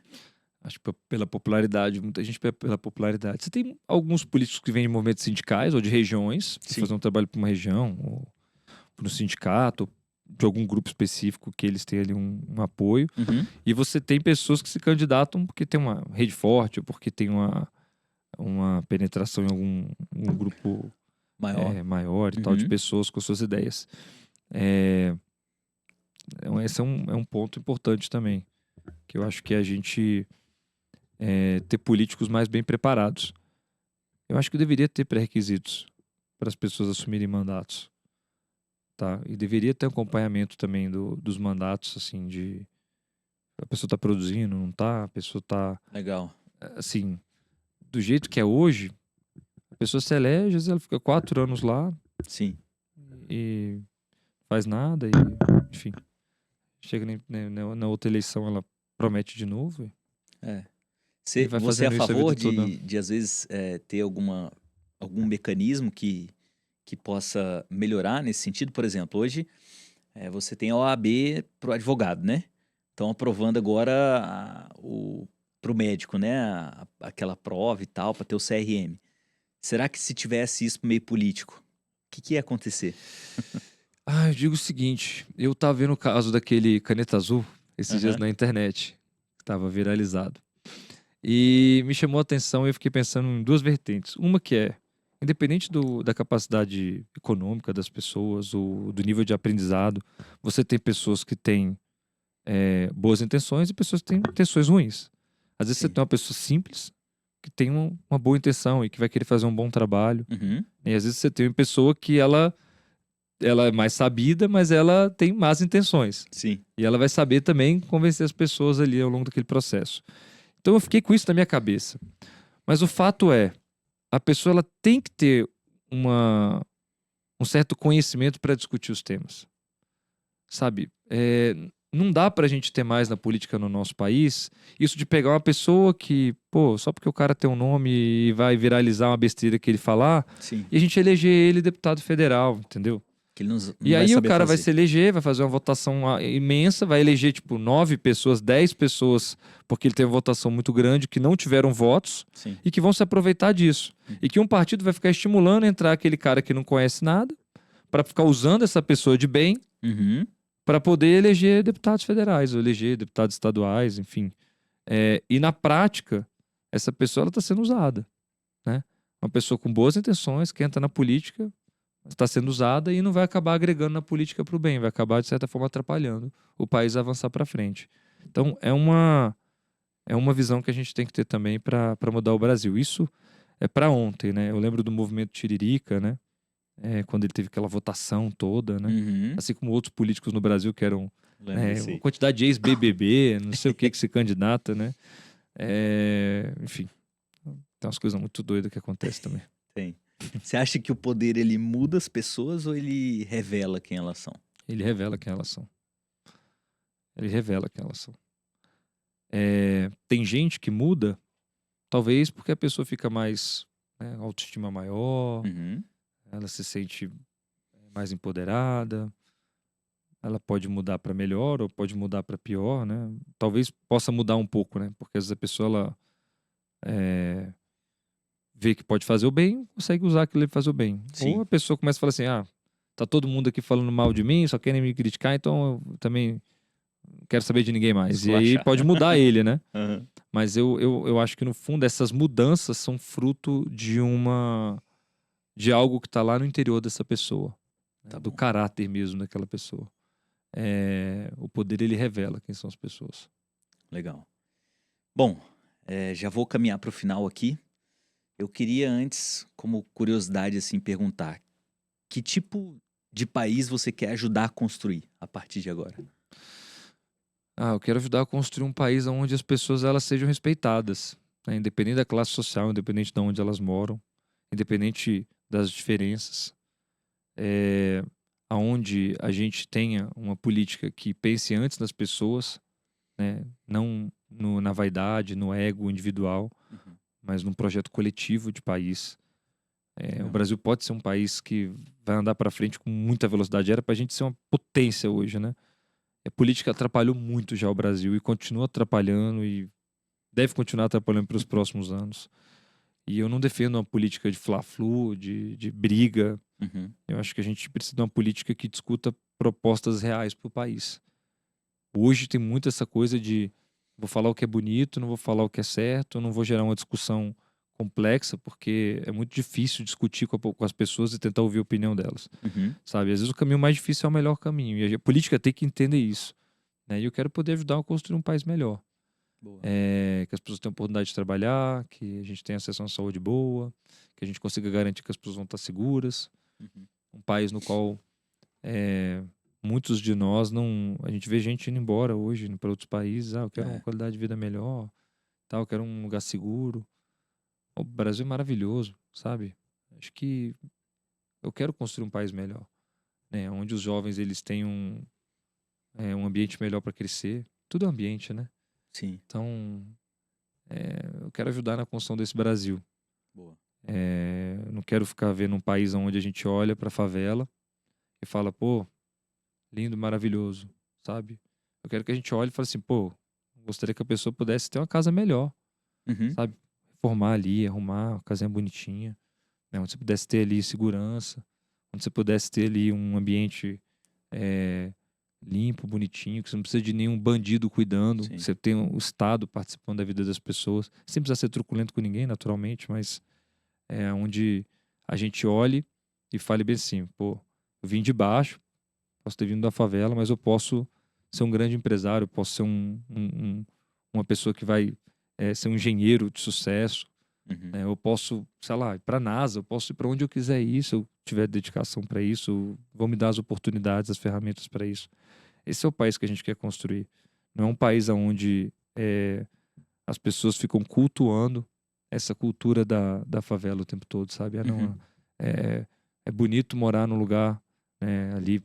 Acho que pela popularidade, muita gente pela popularidade. Você tem alguns políticos que vêm de movimentos sindicais ou de regiões, pra Sim. fazer um trabalho para uma região, ou para um sindicato, de algum grupo específico que eles têm ali um apoio. Uhum. E você tem pessoas que se candidatam porque tem uma rede forte, ou porque tem uma penetração em algum grupo maior e tal, de Uhum. pessoas com suas ideias. Esse é um ponto importante também, que eu acho que a gente ter políticos mais bem preparados. Eu acho que deveria ter pré-requisitos para as pessoas assumirem mandatos, tá? E deveria ter acompanhamento também dos mandatos, assim, de a pessoa tá produzindo, não tá, a pessoa tá, Legal. assim, do jeito que é hoje, a pessoa se elege, às vezes ela fica 4 anos lá Sim. e faz nada e, enfim, chega na outra eleição, ela promete de novo e vai Você é a fazendo isso a favor vida toda. de às vezes, ter algum mecanismo que possa melhorar nesse sentido? Por exemplo, hoje você tem a OAB pro advogado, né? Estão aprovando agora pro médico, né? Aquela prova e tal, para ter o CRM. Será que se tivesse isso meio político, o que ia acontecer? Eu digo o seguinte, eu tava vendo o caso daquele Caneta Azul esses dias Aham. na internet, que tava viralizado. E me chamou a atenção e eu fiquei pensando em duas vertentes. Uma que é, independente da capacidade econômica das pessoas, ou do nível de aprendizado, você tem pessoas que têm boas intenções e pessoas que têm intenções ruins. Às vezes você Sim. tem uma pessoa simples que tem uma boa intenção e que vai querer fazer um bom trabalho. Uhum. E às vezes você tem uma pessoa que ela é mais sabida, mas ela tem más intenções. Sim. E ela vai saber também convencer as pessoas ali ao longo daquele processo. Então eu fiquei com isso na minha cabeça. Mas o fato é, a pessoa ela tem que ter um certo conhecimento para discutir os temas. Sabe? Não dá pra gente ter mais na política no nosso país isso de pegar uma pessoa que, pô, só porque o cara tem um nome e vai viralizar uma besteira que ele falar, Sim. e a gente eleger ele deputado federal, entendeu? Que ele não E vai aí o saber cara vai fazer. se eleger, vai fazer uma votação imensa, vai eleger tipo 9 pessoas, 10 pessoas, porque ele tem uma votação muito grande que não tiveram votos Sim. e que vão se aproveitar disso. E que um partido vai ficar estimulando a entrar aquele cara que não conhece nada, para ficar usando essa pessoa de bem, Uhum. para poder eleger deputados federais, ou eleger deputados estaduais, enfim. E na prática, essa pessoa está sendo usada, né? Uma pessoa com boas intenções, que entra na política, está sendo usada e não vai acabar agregando na política para o bem, vai acabar, de certa forma, atrapalhando o país a avançar para frente. Então, é uma visão que a gente tem que ter também para mudar o Brasil. Isso é para ontem, né? Eu lembro do movimento Tiririca, né? Quando ele teve aquela votação toda, né? Uhum. Assim como outros políticos no Brasil que eram Lembro disso uma aí. quantidade de ex-BBB, não sei o que se candidata, né? Enfim, tem umas coisas muito doidas que acontecem também. Tem. Você acha que o poder ele muda as pessoas ou ele revela quem elas são? Ele revela quem elas são. Ele revela quem elas são. Tem gente que muda, talvez porque a pessoa fica mais, né, autoestima maior, Uhum. ela se sente mais empoderada, ela pode mudar para melhor ou pode mudar para pior, né? Talvez possa mudar um pouco, né? Porque às vezes a pessoa ela vê que pode fazer o bem, consegue usar aquilo para fazer o bem. Sim. Ou a pessoa começa a falar assim, tá todo mundo aqui falando mal de mim, só querem me criticar, então eu também não quero saber de ninguém mais. E aí Esculachar. pode mudar ele, né? Aham. Mas eu acho que no fundo essas mudanças são fruto de algo que tá lá no interior dessa pessoa, né? Tá Do bom. caráter mesmo daquela pessoa. O poder ele revela quem são as pessoas. Legal. Bom, já vou caminhar para o final aqui. Eu queria antes, como curiosidade, assim, perguntar: que tipo de país você quer ajudar a construir a partir de agora? Eu quero ajudar a construir um país onde as pessoas elas sejam respeitadas, né? Independente da classe social, independente de onde elas moram, independente das diferenças, aonde a gente tenha uma política que pense antes nas pessoas, né? Não na vaidade, no ego individual, Uhum. mas num projeto coletivo de país. O Legal. Brasil pode ser um país que vai andar para frente com muita velocidade. Era para a gente ser uma potência hoje, né? A política atrapalhou muito já o Brasil e continua atrapalhando e deve continuar atrapalhando pelos próximos anos. E eu não defendo uma política de fla-flu, de briga. Uhum. Eu acho que a gente precisa de uma política que discuta propostas reais para o país. Hoje tem muito essa coisa de vou falar o que é bonito, não vou falar o que é certo, não vou gerar uma discussão complexa, porque é muito difícil discutir com as pessoas e tentar ouvir a opinião delas, Uhum. sabe? Às vezes o caminho mais difícil é o melhor caminho, e a política tem que entender isso, né? E eu quero poder ajudar a construir um país melhor. Boa. Que as pessoas tenham oportunidade de trabalhar, que a gente tenha acesso a uma saúde boa, que a gente consiga garantir que as pessoas vão estar seguras. Uhum. Um país no qual muitos de nós não. A gente vê gente indo embora hoje para outros países. Eu quero uma qualidade de vida melhor, eu quero um lugar seguro. O Brasil é maravilhoso, sabe? Acho que eu quero construir um país melhor, né? Onde os jovens eles tenham um ambiente melhor para crescer. Tudo é ambiente, né? Sim. Então, eu quero ajudar na construção desse Brasil. Boa. Eu não quero ficar vendo um país onde a gente olha para a favela e fala, pô, lindo, maravilhoso, sabe? Eu quero que a gente olhe e fale assim, pô, gostaria que a pessoa pudesse ter uma casa melhor, Uhum. sabe? Reformar ali, arrumar uma casinha bonitinha. né? Onde você pudesse ter ali segurança, onde você pudesse ter ali um ambiente limpo, bonitinho, que você não precisa de nenhum bandido cuidando, Sim. você tem o Estado participando da vida das pessoas, sem precisar ser truculento com ninguém, naturalmente, mas onde a gente olhe e fale bem assim, pô, eu vim de baixo, posso ter vindo da favela, mas eu posso ser um grande empresário, eu posso ser uma pessoa que vai ser um engenheiro de sucesso, Uhum. né? Eu posso, sei lá, ir para a NASA, eu posso ir para onde eu quiser ir, se eu tiver dedicação para isso, vão me dar as oportunidades, as ferramentas para isso. Esse é o país que a gente quer construir. Não é um país onde as pessoas ficam cultuando essa cultura da favela o tempo todo, sabe? Ah, não, Uhum. é bonito morar num lugar ali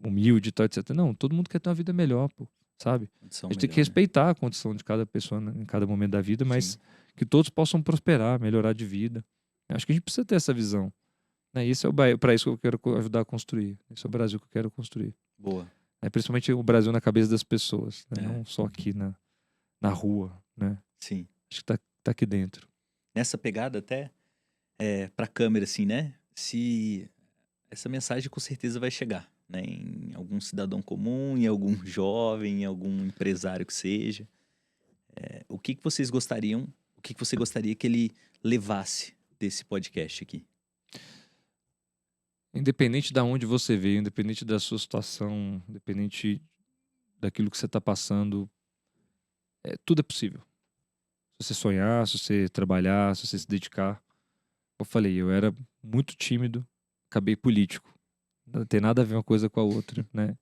humilde e tal, etc. Não, todo mundo quer ter uma vida melhor, pô, sabe? Condição A gente tem que melhor, né? respeitar a condição de cada pessoa em cada momento da vida, mas Sim. que todos possam prosperar, melhorar de vida. Acho que a gente precisa ter essa visão, né? E esse é para isso que eu quero ajudar a construir. Esse é o Brasil que eu quero construir. Boa. Principalmente o Brasil na cabeça das pessoas, né? É. Não só aqui na rua, né? Sim. Acho que tá aqui dentro. Nessa pegada até pra câmera, assim, né? Se essa mensagem com certeza vai chegar, né? Em algum cidadão comum, em algum jovem, em algum empresário que seja. O que vocês gostariam, o que você gostaria que ele levasse desse podcast aqui? Independente de onde você veio, independente da sua situação, independente daquilo que você está passando, tudo é possível. Se você sonhar, se você trabalhar, se você se dedicar. Eu falei, eu era muito tímido, acabei político. Não tem nada a ver uma coisa com a outra, né?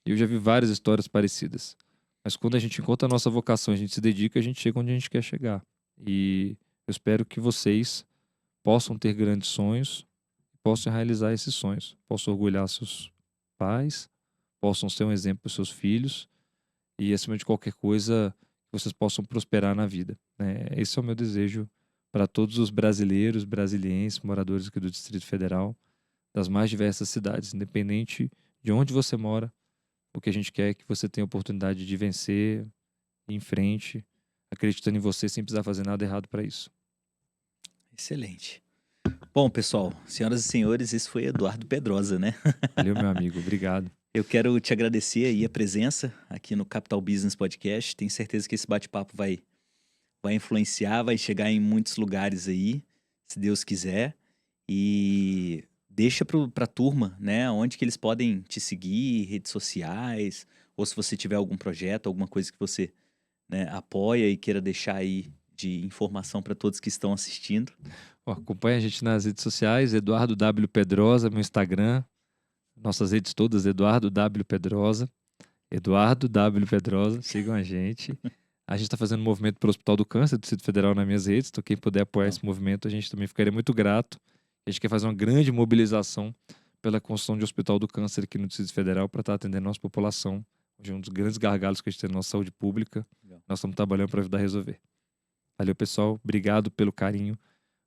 E eu já vi várias histórias parecidas. Mas quando a gente encontra a nossa vocação, a gente se dedica, a gente chega onde a gente quer chegar. E eu espero que vocês possam ter grandes sonhos, possam realizar esses sonhos, possam orgulhar seus pais, possam ser um exemplo para os seus filhos e, acima de qualquer coisa, que vocês possam prosperar na vida, né? Esse é o meu desejo para todos os brasileiros, brasilienses, moradores aqui do Distrito Federal, das mais diversas cidades, independente de onde você mora. O que a gente quer é que você tenha a oportunidade de vencer, ir em frente, acreditando em você sem precisar fazer nada errado para isso. Excelente. Bom, pessoal, senhoras e senhores, esse foi Eduardo Pedrosa, né? Valeu, meu amigo. Obrigado. Eu quero te agradecer aí a presença aqui no Capital Business Podcast. Tenho certeza que esse bate-papo vai influenciar, vai chegar em muitos lugares aí, se Deus quiser. E deixa pra turma, né, onde que eles podem te seguir, redes sociais, ou se você tiver algum projeto, alguma coisa que você, né, apoia e queira deixar aí de informação para todos que estão assistindo. Acompanhe a gente nas redes sociais, Eduardo W. Pedrosa, meu Instagram, nossas redes todas, Eduardo W. Pedrosa. Eduardo W. Pedrosa, sigam a gente. A gente está fazendo um movimento para o Hospital do Câncer do Distrito Federal nas minhas redes, então quem puder apoiar esse movimento, a gente também ficaria muito grato. A gente quer fazer uma grande mobilização pela construção de um Hospital do Câncer aqui no Distrito Federal para estar atendendo a nossa população. Hoje é um dos grandes gargalos que a gente tem na nossa saúde pública. Legal. Nós estamos trabalhando para ajudar a resolver. Valeu, pessoal. Obrigado pelo carinho.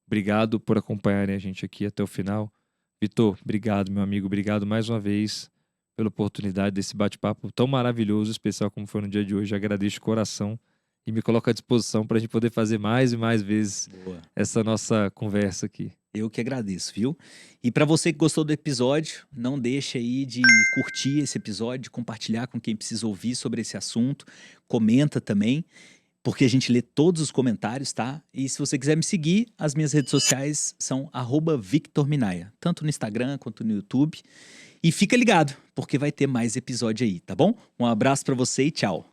Obrigado por acompanharem a gente aqui até o final. Vitor, obrigado, meu amigo. Obrigado mais uma vez pela oportunidade desse bate-papo tão maravilhoso, especial como foi no dia de hoje. Agradeço de coração e me coloco à disposição para a gente poder fazer mais e mais vezes essa nossa conversa aqui. Eu que agradeço, viu? E para você que gostou do episódio, não deixe aí de curtir esse episódio, de compartilhar com quem precisa ouvir sobre esse assunto. Comenta também, porque a gente lê todos os comentários, tá? E se você quiser me seguir, as minhas redes sociais são @VictorMinaya, tanto no Instagram quanto no YouTube. E fica ligado, porque vai ter mais episódio aí, tá bom? Um abraço para você e tchau.